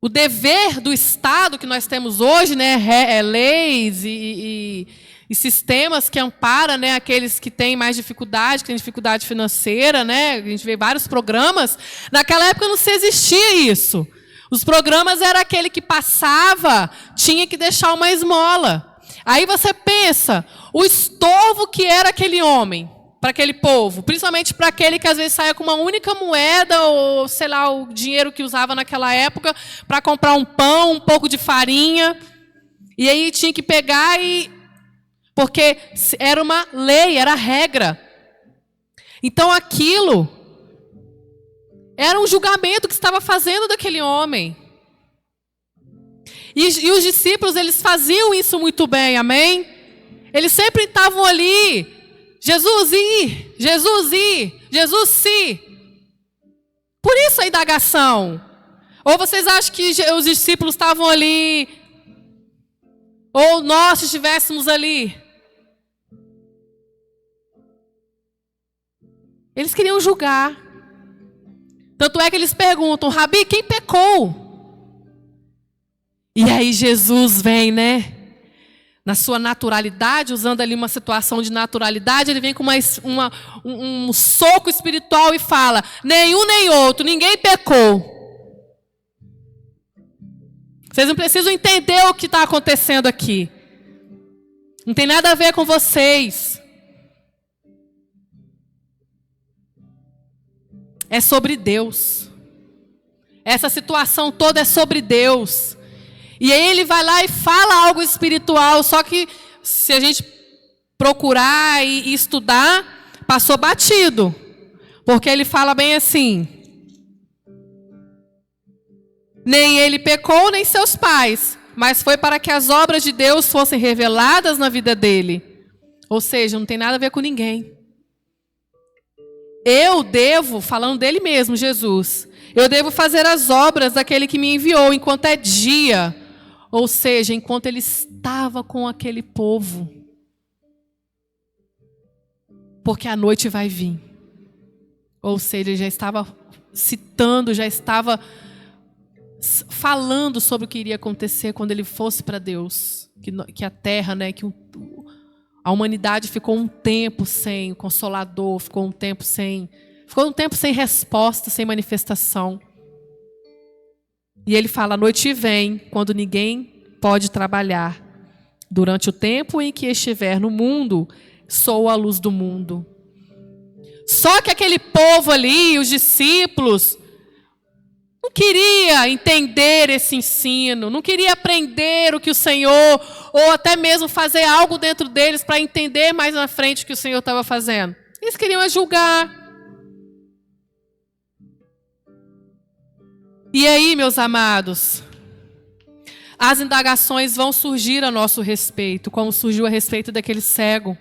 O dever do Estado que nós temos hoje, né, leis e sistemas que amparam, né, aqueles que têm mais dificuldade, que têm dificuldade financeira, né, a gente vê vários programas. Naquela época não se existia isso. Os programas era aquele que passava, tinha que deixar uma esmola. Aí você pensa, o estorvo que era aquele homem, para aquele povo, principalmente para aquele que às vezes saia com uma única moeda, ou sei lá, o dinheiro que usava naquela época, para comprar um pão, um pouco de farinha. E aí tinha que pegar porque era uma lei, era regra. Então aquilo era um julgamento que estava fazendo daquele homem. E os discípulos, eles faziam isso muito bem, amém? Eles sempre estavam ali, Jesus ir, Jesus ir, Jesus se. Por isso a indagação. Ou vocês acham que os discípulos estavam ali, ou nós estivéssemos ali? Eles queriam julgar. Tanto é que eles perguntam, Rabi, quem pecou? E aí Jesus vem, né? Na sua naturalidade, usando ali uma situação de naturalidade, ele vem com um soco espiritual e fala, nenhum nem outro, ninguém pecou. Vocês não precisam entender o que está acontecendo aqui. Não tem nada a ver com vocês. É sobre Deus. Essa situação toda é sobre Deus. E aí ele vai lá e fala algo espiritual, só que se a gente procurar e estudar, passou batido. Porque ele fala bem assim, nem ele pecou, nem seus pais, mas foi para que as obras de Deus fossem reveladas na vida dele. Ou seja, não tem nada a ver com ninguém. Eu devo, falando dele mesmo, Jesus, eu devo fazer as obras daquele que me enviou enquanto é dia. Ou seja, enquanto ele estava com aquele povo. Porque a noite vai vir. Ou seja, ele já estava citando, já estava falando sobre o que iria acontecer quando ele fosse para Deus. Que a terra, né, que a humanidade ficou um tempo sem o Consolador, ficou um tempo sem resposta, sem manifestação. E ele fala, a noite vem, quando ninguém pode trabalhar. Durante o tempo em que estiver no mundo, sou a luz do mundo. Só que aquele povo ali, os discípulos, não queria entender esse ensino, não queria aprender o que o Senhor, ou até mesmo fazer algo dentro deles para entender mais na frente o que o Senhor estava fazendo. Eles queriam julgar. E aí, meus amados, as indagações vão surgir a nosso respeito, como surgiu a respeito daquele cego.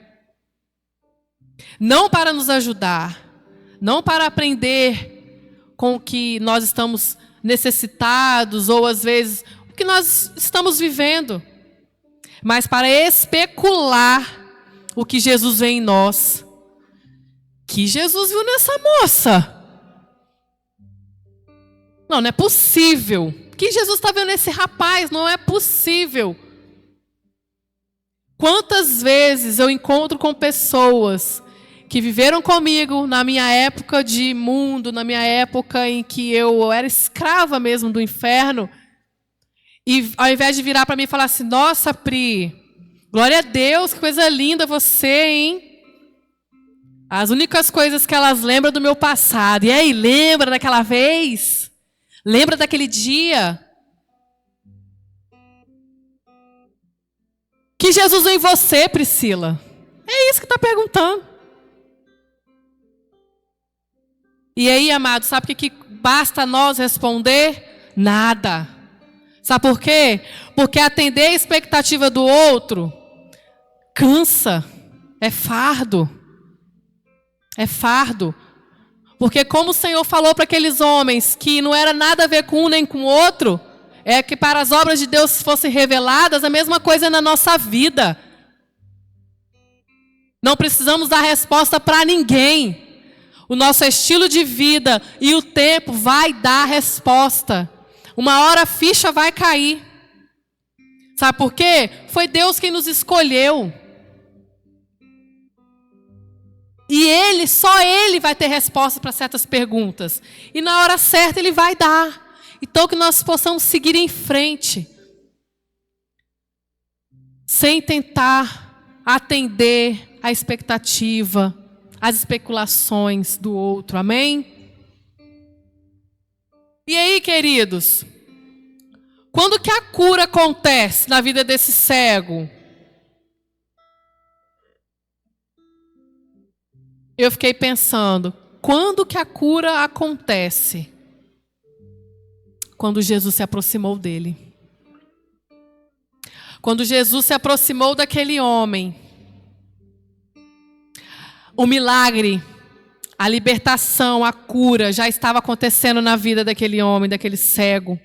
Não para nos ajudar, não para aprender com o que nós estamos necessitados, ou às vezes o que nós estamos vivendo, mas para especular o que Jesus vê em nós. Que Jesus viu nessa moça? Não é possível. O que Jesus está vendo nesse rapaz? Não é possível. Quantas vezes eu encontro com pessoas que viveram comigo na minha época de mundo, na minha época em que eu era escrava mesmo do inferno, e ao invés de virar para mim e falar assim, nossa, Pri, glória a Deus, que coisa linda você, hein? As únicas coisas que elas lembram do meu passado. E aí, lembra daquela vez? Lembra daquele dia? Que Jesus em você, Priscila? É isso que está perguntando. E aí, amado, sabe o que basta nós responder? Nada. Sabe por quê? Porque atender a expectativa do outro cansa, é fardo. É fardo. Porque como o Senhor falou para aqueles homens que não era nada a ver com um nem com o outro, é que para as obras de Deus fossem reveladas, a mesma coisa é na nossa vida. Não precisamos dar resposta para ninguém. O nosso estilo de vida e o tempo vai dar resposta. Uma hora a ficha vai cair. Sabe por quê? Foi Deus quem nos escolheu. E Ele, só Ele vai ter resposta para certas perguntas. E na hora certa Ele vai dar. Então que nós possamos seguir em frente. Sem tentar atender a expectativa, as especulações do outro. Amém? E aí, queridos? Quando que a cura acontece na vida desse cego? Eu fiquei pensando, quando que a cura acontece? Quando Jesus se aproximou dele. Quando Jesus se aproximou daquele homem. O milagre, a libertação, a cura já estava acontecendo na vida daquele homem, daquele cego.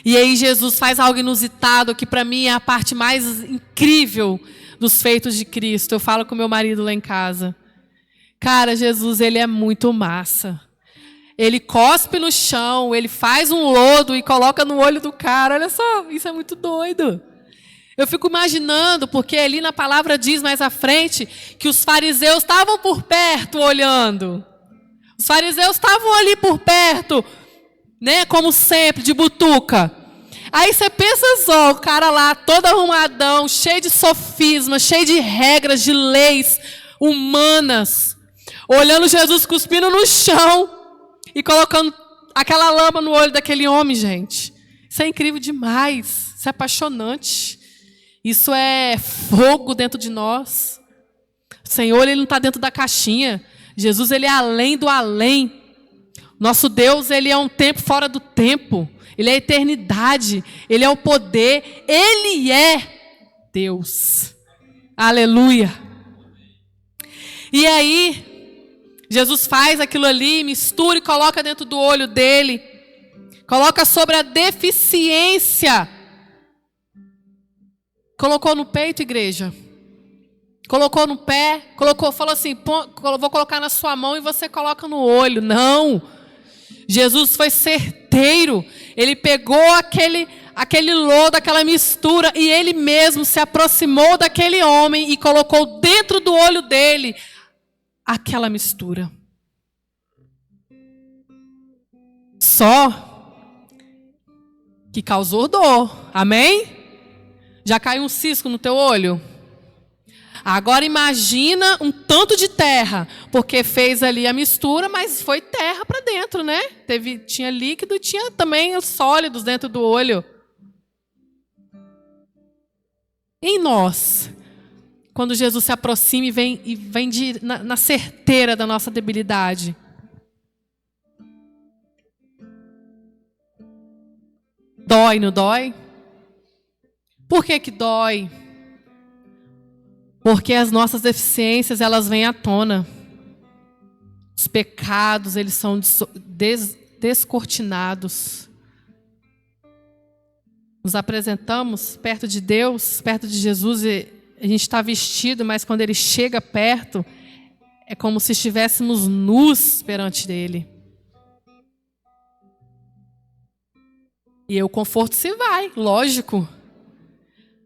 E aí Jesus faz algo inusitado, que para mim é a parte mais incrível dos feitos de Cristo. Eu falo com meu marido lá em casa. Cara, Jesus, ele é muito massa. Ele cospe no chão, ele faz um lodo e coloca no olho do cara. Olha só, isso é muito doido. Eu fico imaginando, porque ali na palavra diz mais à frente, que os fariseus estavam por perto olhando. Os fariseus estavam ali por perto, né, como sempre, de butuca. Aí você pensa só, o cara lá todo arrumadão, cheio de sofismas, cheio de regras, de leis humanas, olhando Jesus cuspindo no chão e colocando aquela lama no olho daquele homem, gente. Isso é incrível demais, isso é apaixonante. Isso é fogo dentro de nós. O Senhor, Ele não está dentro da caixinha. Jesus, Ele é além do além. Nosso Deus, Ele é um tempo fora do tempo. Ele é a eternidade. Ele é o poder. Ele é Deus. Aleluia. E aí, Jesus faz aquilo ali, mistura e coloca dentro do olho dele. Coloca sobre a deficiência. Colocou no peito, igreja. Colocou no pé. Falou assim, vou colocar na sua mão e você coloca no olho. Não. Jesus foi certeiro. Ele pegou aquele lodo, aquela mistura, e ele mesmo se aproximou daquele homem e colocou dentro do olho dele aquela mistura. Só que causou dor. Amém? Já caiu um cisco no teu olho? Agora imagina um tanto de terra, porque fez ali a mistura, mas foi terra para dentro, né? Tinha líquido e tinha também os sólidos dentro do olho. Em nós, quando Jesus se aproxima e vem na certeira da nossa debilidade. Dói, não dói? Por que que dói? Porque as nossas deficiências, elas vêm à tona. Os pecados, eles são descortinados. Nos apresentamos perto de Deus, perto de Jesus, e a gente está vestido, mas quando Ele chega perto, é como se estivéssemos nus perante dEle. E aí o conforto se vai, lógico.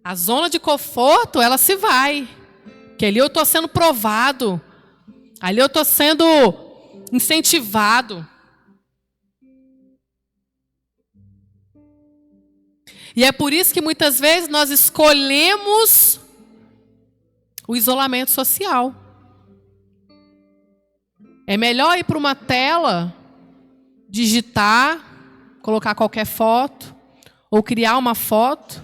A zona de conforto, ela se vai. Porque ali eu estou sendo provado. Ali eu estou sendo incentivado. E é por isso que muitas vezes nós escolhemos o isolamento social. É melhor ir para uma tela, digitar, colocar qualquer foto, ou criar uma foto,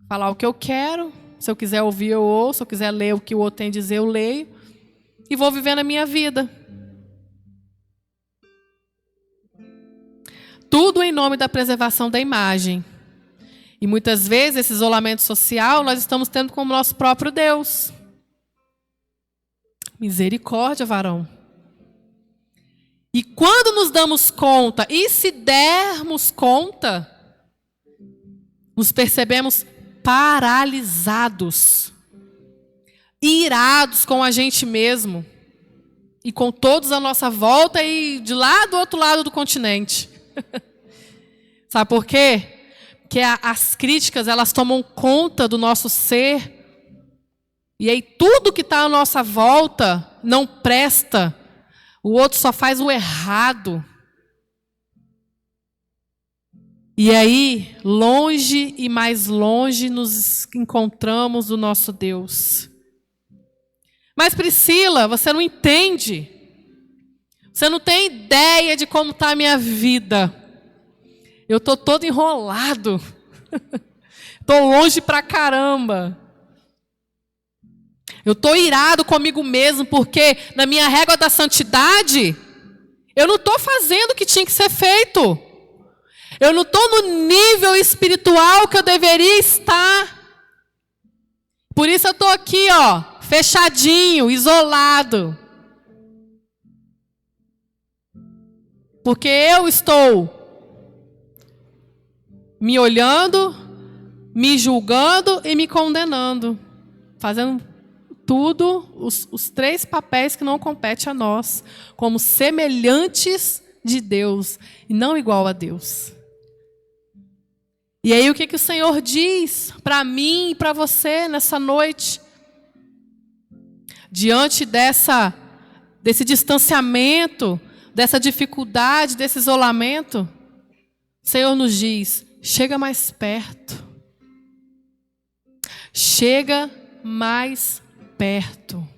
falar o que eu quero. Se eu quiser ouvir, eu ouço. Se eu quiser ler o que o outro tem a dizer, eu leio. E vou vivendo a minha vida. Tudo em nome da preservação da imagem. E muitas vezes esse isolamento social nós estamos tendo como nosso próprio Deus. Misericórdia, varão. E quando nos damos conta, e se dermos conta, nos percebemos paralisados, irados com a gente mesmo, e com todos à nossa volta e de lá do outro lado do continente. Sabe por quê? Porque as críticas, elas tomam conta do nosso ser, e aí tudo que está à nossa volta não presta, o outro só faz o errado. E aí, longe e mais longe nos encontramos do nosso Deus. Mas Priscila, você não entende. Você não tem ideia de como está a minha vida. Eu estou todo enrolado. Estou longe pra caramba. Eu estou irado comigo mesmo, porque na minha régua da santidade, eu não estou fazendo o que tinha que ser feito. Eu não estou no nível espiritual que eu deveria estar. Por isso eu estou aqui, ó, fechadinho, isolado. Porque eu estou me olhando, me julgando e me condenando. Fazendo tudo, os três papéis que não competem a nós. Como semelhantes de Deus e não igual a Deus. E aí o que o Senhor diz para mim e para você nessa noite? Diante desse distanciamento, dessa dificuldade, desse isolamento, o Senhor nos diz, chega mais perto. Chega mais perto.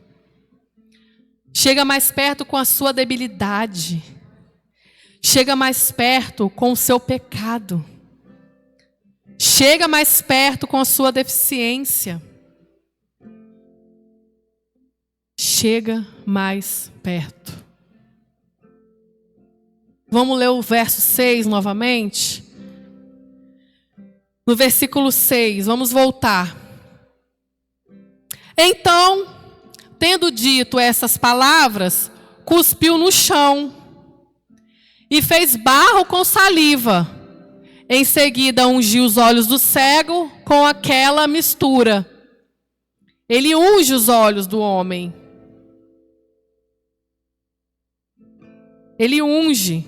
Chega mais perto com a sua debilidade. Chega mais perto com o seu pecado. Chega mais perto com a sua deficiência. Chega mais perto. Vamos ler o verso 6 novamente? No versículo 6, vamos voltar. Então, tendo dito essas palavras, cuspiu no chão e fez barro com saliva. Em seguida, ungiu os olhos do cego com aquela mistura. Ele unge os olhos do homem. Ele unge.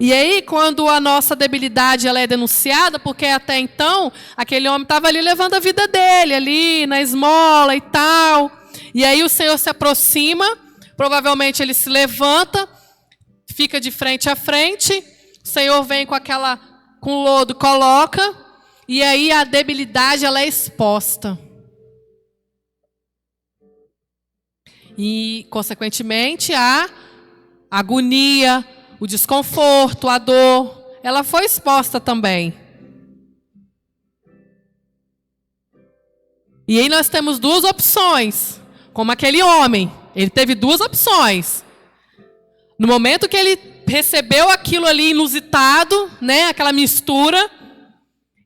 E aí, quando a nossa debilidade ela é denunciada, porque até então, aquele homem estava ali levando a vida dele, ali na esmola e tal. E aí o Senhor se aproxima, provavelmente ele se levanta, fica de frente a frente. O Senhor vem com lodo, coloca, e aí a debilidade ela é exposta. E, consequentemente, a agonia, o desconforto, a dor, ela foi exposta também. E aí nós temos duas opções, como aquele homem, ele teve duas opções. No momento que ele recebeu aquilo ali inusitado, né, aquela mistura,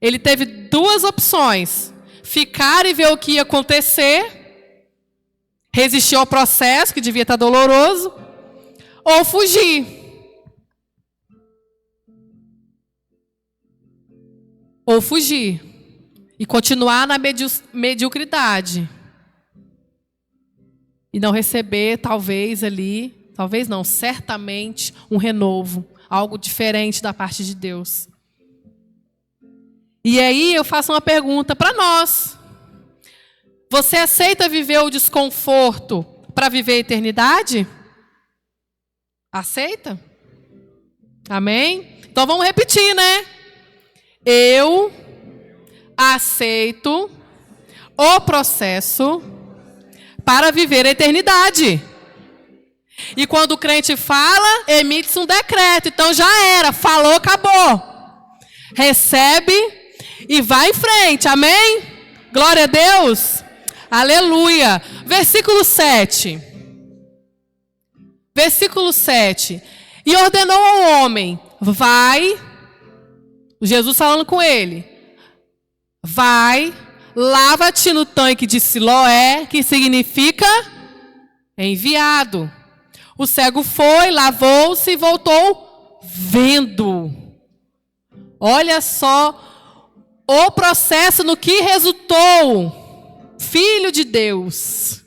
ele teve duas opções: ficar e ver o que ia acontecer, resistir ao processo, que devia estar doloroso, ou fugir. Ou fugir. E continuar na mediocridade. E não receber, talvez ali, talvez não, certamente, um renovo. Algo diferente da parte de Deus. E aí eu faço uma pergunta para nós. Você aceita viver o desconforto para viver a eternidade? Aceita? Amém? Então vamos repetir, né? Eu aceito o processo para viver a eternidade. E quando o crente fala, emite-se um decreto. Então já era, falou, acabou. Recebe e vai em frente, amém? Glória a Deus. Aleluia. Versículo 7. Versículo 7. E ordenou ao homem, vai, Jesus falando com ele, vai, lava-te no tanque de Siloé, que significa enviado. O cego foi, lavou-se e voltou vendo. Olha só o processo no que resultou. Filho de Deus.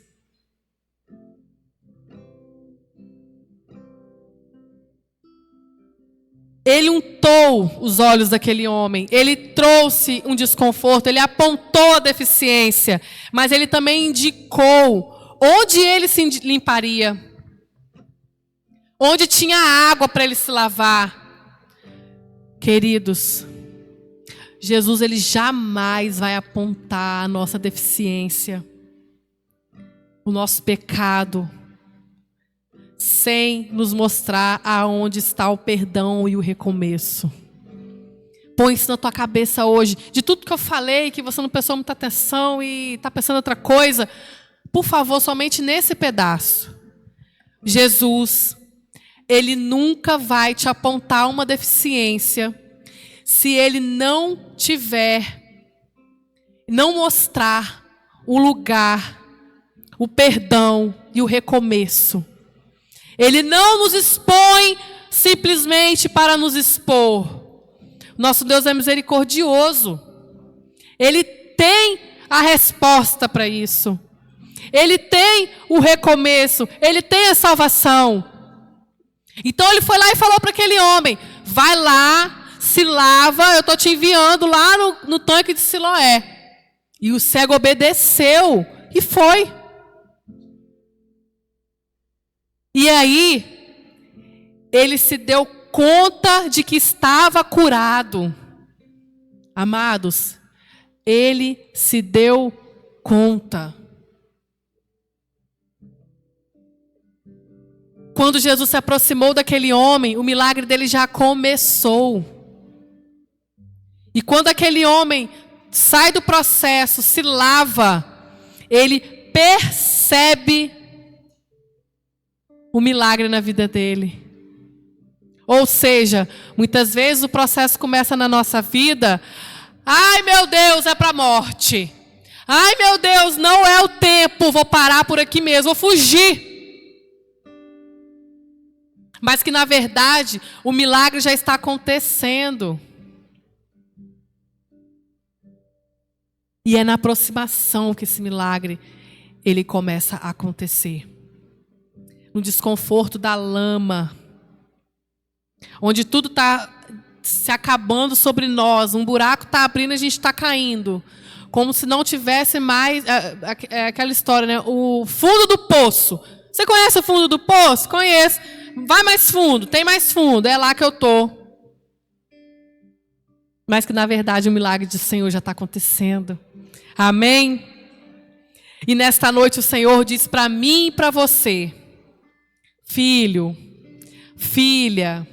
Ele untou os olhos daquele homem. Ele trouxe um desconforto. Ele apontou a deficiência. Mas ele também indicou onde ele se limparia. Onde tinha água para ele se lavar. Queridos, Jesus ele jamais vai apontar a nossa deficiência, o nosso pecado, sem nos mostrar aonde está o perdão e o recomeço. Põe isso na tua cabeça hoje. De tudo que eu falei, que você não prestou muita atenção e está pensando outra coisa, por favor, somente nesse pedaço. Jesus, ele nunca vai te apontar uma deficiência se ele não mostrar o lugar, o perdão e o recomeço. Ele não nos expõe simplesmente para nos expor. Nosso Deus é misericordioso. Ele tem a resposta para isso. Ele tem o recomeço. Ele tem a salvação. Então ele foi lá e falou para aquele homem, vai lá, se lava, eu estou te enviando lá no tanque de Siloé. E o cego obedeceu e foi. E aí, ele se deu conta de que estava curado. Amados, ele se deu conta. Quando Jesus se aproximou daquele homem, o milagre dele já começou. E quando aquele homem sai do processo, se lava, ele percebe o milagre na vida dele. Ou seja, muitas vezes o processo começa na nossa vida. Ai meu Deus, é para a morte. Ai meu Deus, não é o tempo, vou parar por aqui mesmo, vou fugir. Mas que na verdade o milagre já está acontecendo. E é na aproximação que esse milagre ele começa a acontecer. No desconforto da lama, onde tudo está se acabando sobre nós, um buraco está abrindo e a gente está caindo, como se não tivesse mais, aquela história, né? O fundo do poço. Você conhece o fundo do poço? Conheço. Vai mais fundo, tem mais fundo, é lá que eu estou. Mas que na verdade o milagre do Senhor já está acontecendo. Amém? E nesta noite o Senhor diz para mim e para você, filho, filha,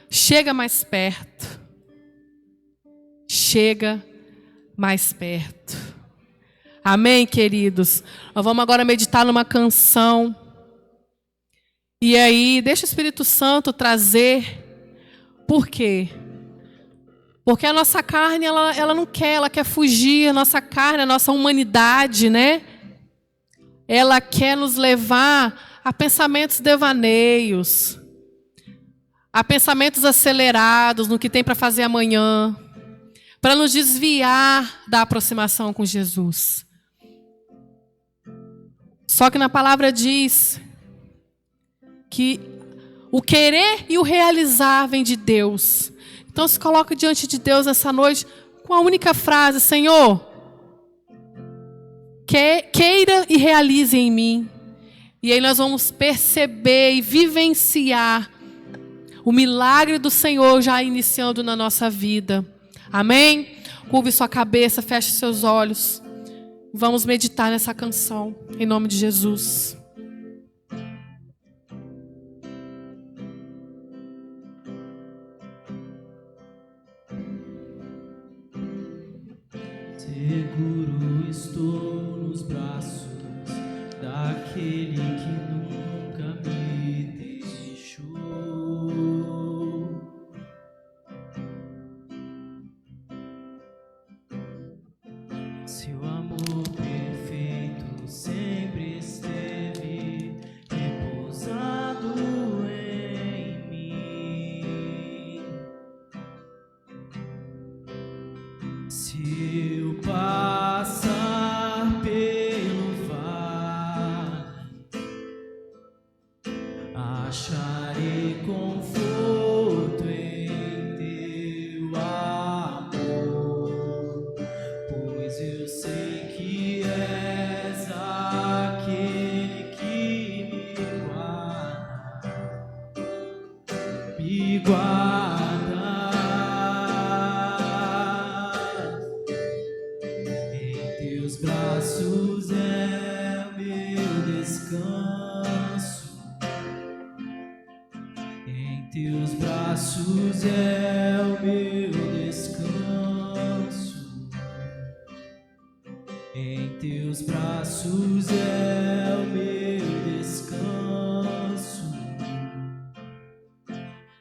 chega mais perto. Chega mais perto. Amém, queridos? Nós vamos agora meditar numa canção. E aí, deixa o Espírito Santo trazer. Por quê? Porque a nossa carne, ela não quer, ela quer fugir. A nossa carne, a nossa humanidade, né? Ela quer nos levar a pensamentos devaneios, a pensamentos acelerados no que tem para fazer amanhã, para nos desviar da aproximação com Jesus. Só que na palavra diz que o querer e o realizar vem de Deus. Então se coloque diante de Deus essa noite com a única frase: Senhor, queira e realize em mim. E aí nós vamos perceber e vivenciar o milagre do Senhor já iniciando na nossa vida. Amém? Curve sua cabeça, feche seus olhos. Vamos meditar nessa canção, em nome de Jesus.
Seguro estou nos braços daquele que nunca me deixou. Seu amor perfeito sempre esteve repousado em mim. Se eu passar pelo vale, acharei conforto em teu amor, pois eu sei que és aquele que me guarda. Em teus braços é o meu descanso. Em teus braços é o meu descanso. Em teus braços é o meu descanso.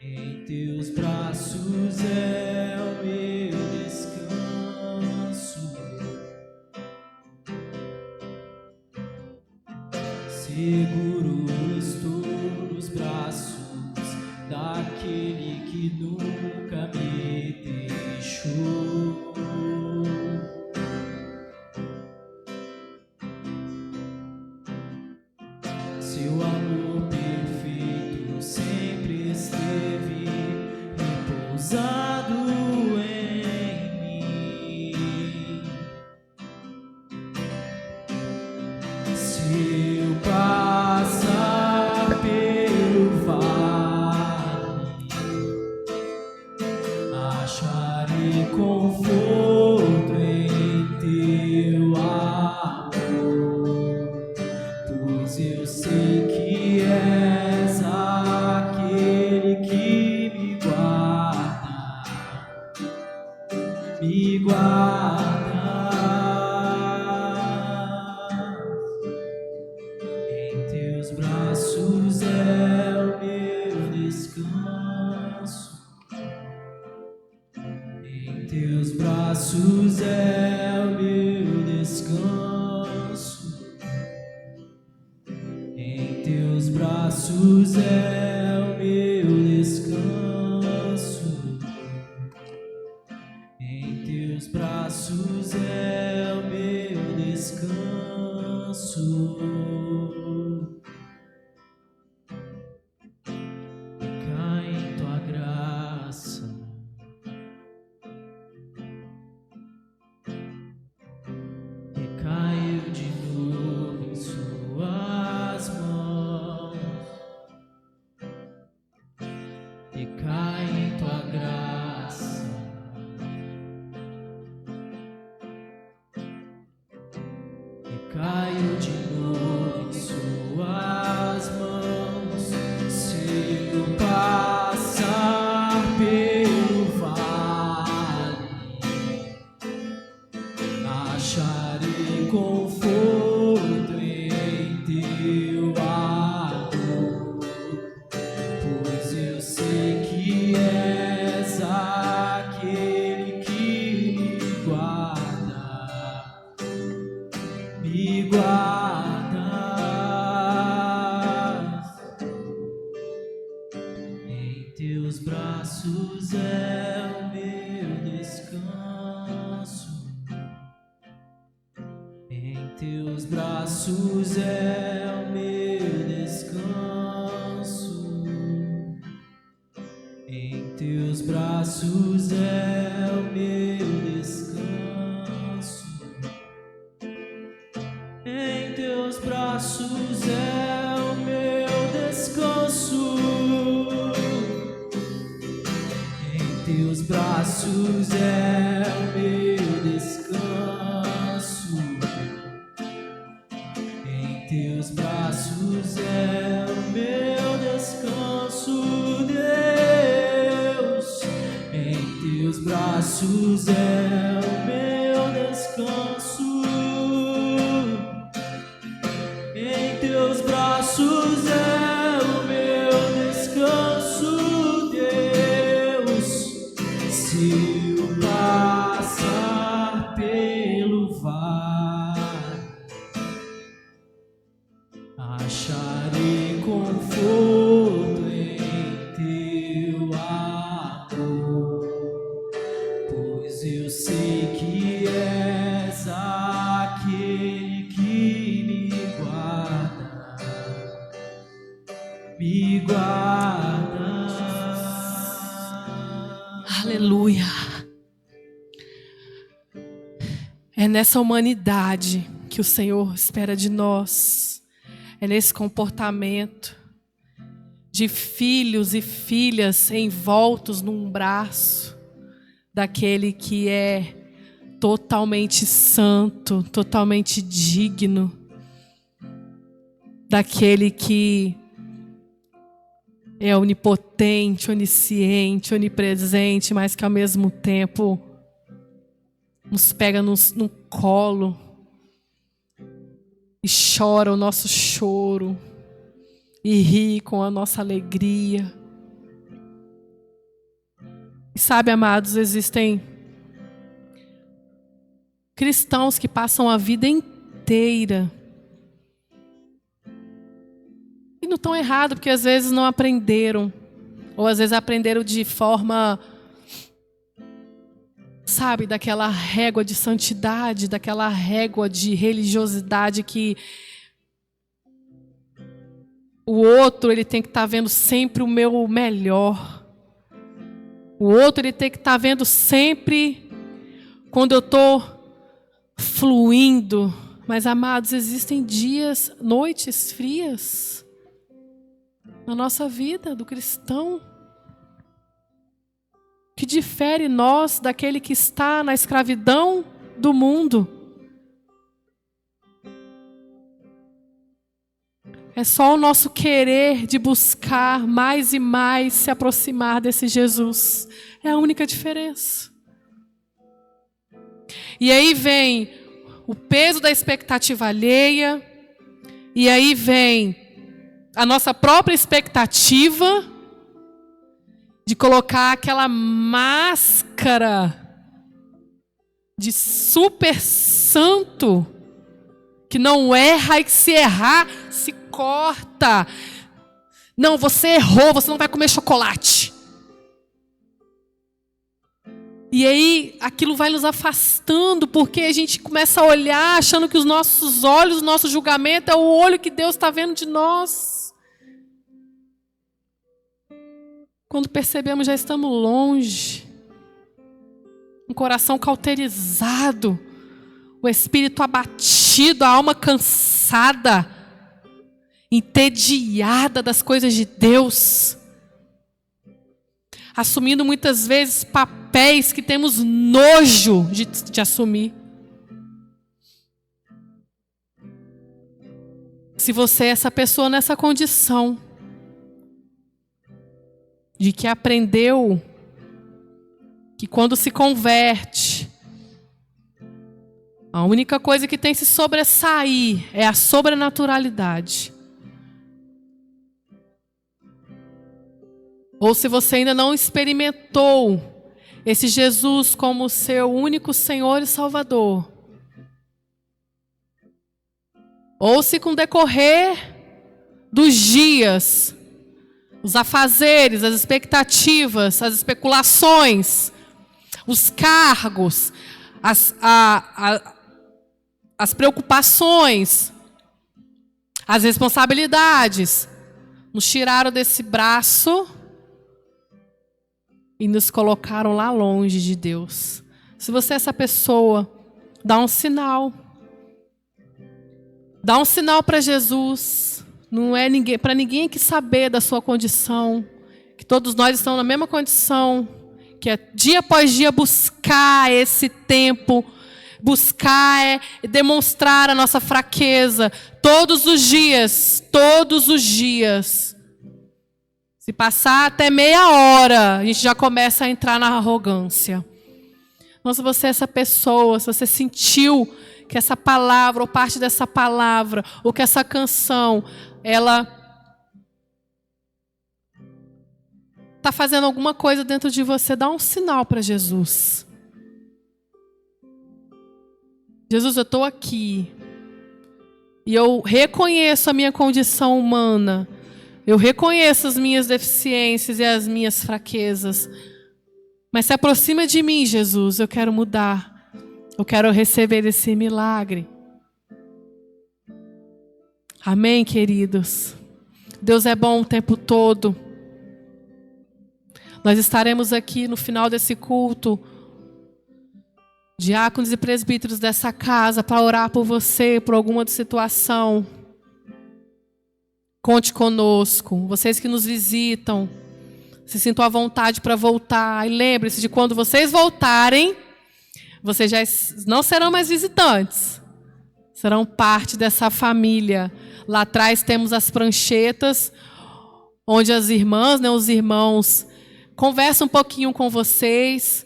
Em teus braços é o meu descanso. Seguro estou nos braços daquele que nunca me deixou. Seu amor perfeito sempre esteve repousado em mim. Se eu passar pelo vale, acharei conforto em teu amor, pois eu sei que és aquele que me guarda. Em teus braços é o meu descanso. Em teus braços é o meu descanso. Em teus braços é o meu descanso. Em teus braços é o meu descanso. Cai em tua graça. Recaio de novo em suas mãos. Recai em tua graça. Recaio de novo em suas mãos. Se eu passar pelo vale, acharei conforto em teu amor, pois eu sei que és aquele que me guardas. Em teus braços é o meu descanso. Em teus braços é o meu descanso. Em teus braços é o meu descanso. teus braços é o meu descanso. Em teus braços é o meu descanso. Em teus braços é o meu descanso, Deus. Em teus braços é o meu descanso. Em teus braços é o meu descanso, Deus. Se eu passar pelo vale, acharei conforto em teu amor, pois eu sei que és aquele que me guarda, me guarda.
Aleluia. É nessa humanidade que o Senhor espera de nós. É nesse comportamento de filhos e filhas envoltos num braço daquele que é totalmente santo, totalmente digno, daquele que é onipotente, onisciente, onipresente, mas que ao mesmo tempo nos pega no colo e chora o nosso choro e ri com a nossa alegria. E sabe, amados, existem cristãos que passam a vida inteira, e não estão errados, porque às vezes não aprenderam, ou às vezes aprenderam de forma, sabe, daquela régua de santidade, daquela régua de religiosidade que o outro ele tem que estar vendo sempre o meu melhor. O outro ele tem que estar vendo sempre quando eu estou fluindo. Mas, amados, existem dias, noites frias na nossa vida do cristão, que difere nós daquele que está na escravidão do mundo. É só o nosso querer de buscar mais e mais se aproximar desse Jesus. É a única diferença. E aí vem o peso da expectativa alheia, e aí vem a nossa própria expectativa de colocar aquela máscara de super santo que não erra e que se errar se corta. Não, você errou, você não vai comer chocolate. E aí aquilo vai nos afastando, porque a gente começa a olhar achando que os nossos olhos, o nosso julgamento é o olho que Deus está vendo de nós. Quando percebemos, já estamos longe. Um coração cauterizado, o espírito abatido, a alma cansada, entediada das coisas de Deus, assumindo muitas vezes papéis que temos nojo de assumir. Se você é essa pessoa nessa condição, de que aprendeu que quando se converte, a única coisa que tem que se sobressair é a sobrenaturalidade. Ou se você ainda não experimentou esse Jesus como seu único Senhor e Salvador, ou se com o decorrer dos dias, os afazeres, as expectativas, as especulações, os cargos, as preocupações, as responsabilidades nos tiraram desse braço e nos colocaram lá longe de Deus. Se você é essa pessoa, dá um sinal. Dá um sinal para Jesus. Não é ninguém, para ninguém aqui saber da sua condição. Que todos nós estamos na mesma condição. Que é dia após dia buscar esse tempo. Buscar demonstrar a nossa fraqueza. Todos os dias. Todos os dias. Se passar até meia hora, a gente já começa a entrar na arrogância. Então, se você é essa pessoa, se você sentiu que essa palavra, ou parte dessa palavra, ou que essa canção, ela está fazendo alguma coisa dentro de você, dá um sinal para Jesus. Jesus, eu estou aqui. E eu reconheço a minha condição humana. Eu reconheço as minhas deficiências e as minhas fraquezas. Mas se aproxima de mim, Jesus. Eu quero mudar. Eu quero receber esse milagre. Amém, queridos? Deus é bom o tempo todo. Nós estaremos aqui no final desse culto, diáconos e presbíteros dessa casa, para orar por você, por alguma situação. Conte conosco. Vocês que nos visitam, se sintam à vontade para voltar. E lembre-se de quando vocês voltarem, vocês já não serão mais visitantes. Serão parte dessa família. Lá atrás temos as pranchetas, onde as irmãs, os irmãos, conversam um pouquinho com vocês,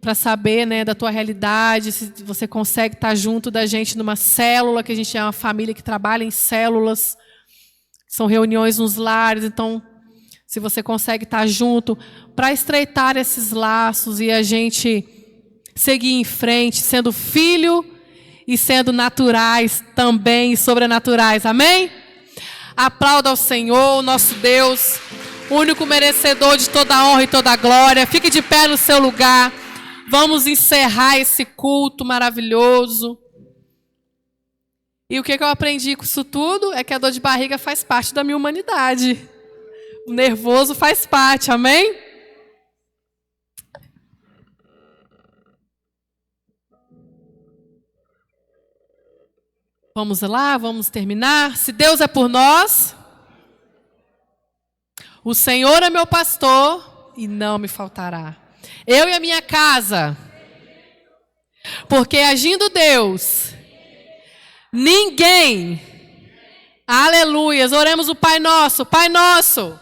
para saber, da tua realidade, se você consegue estar junto da gente numa célula, que a gente é uma família que trabalha em células. São reuniões nos lares, então, se você consegue estar junto, para estreitar esses laços e a gente seguir em frente, sendo filho e sendo naturais também e sobrenaturais. Amém? Aplauda ao Senhor, nosso Deus, único merecedor de toda a honra e toda a glória. Fique de pé no seu lugar. Vamos encerrar esse culto maravilhoso. E o que eu aprendi com isso tudo é que a dor de barriga faz parte da minha humanidade. O nervoso faz parte, amém? Vamos lá, vamos terminar. Se Deus é por nós, o Senhor é meu pastor e não me faltará. Eu e a minha casa, porque agindo Deus, ninguém, aleluias, oremos o Pai Nosso, Pai Nosso.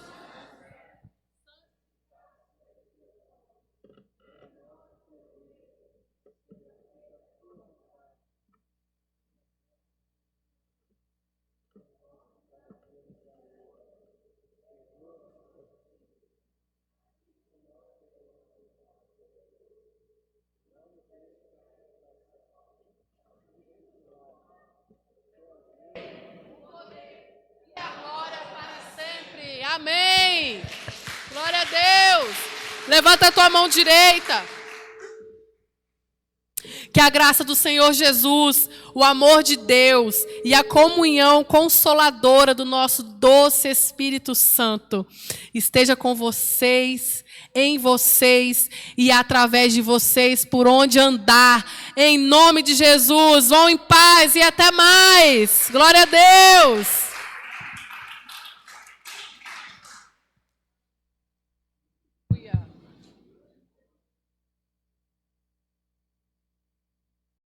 Amém. Glória a Deus. Levanta a tua mão direita. Que a graça do Senhor Jesus, o amor de Deus e a comunhão consoladora do nosso doce Espírito Santo esteja com vocês, em vocês e através de vocês, por onde andar. Em nome de Jesus, vão em paz e até mais. Glória a Deus.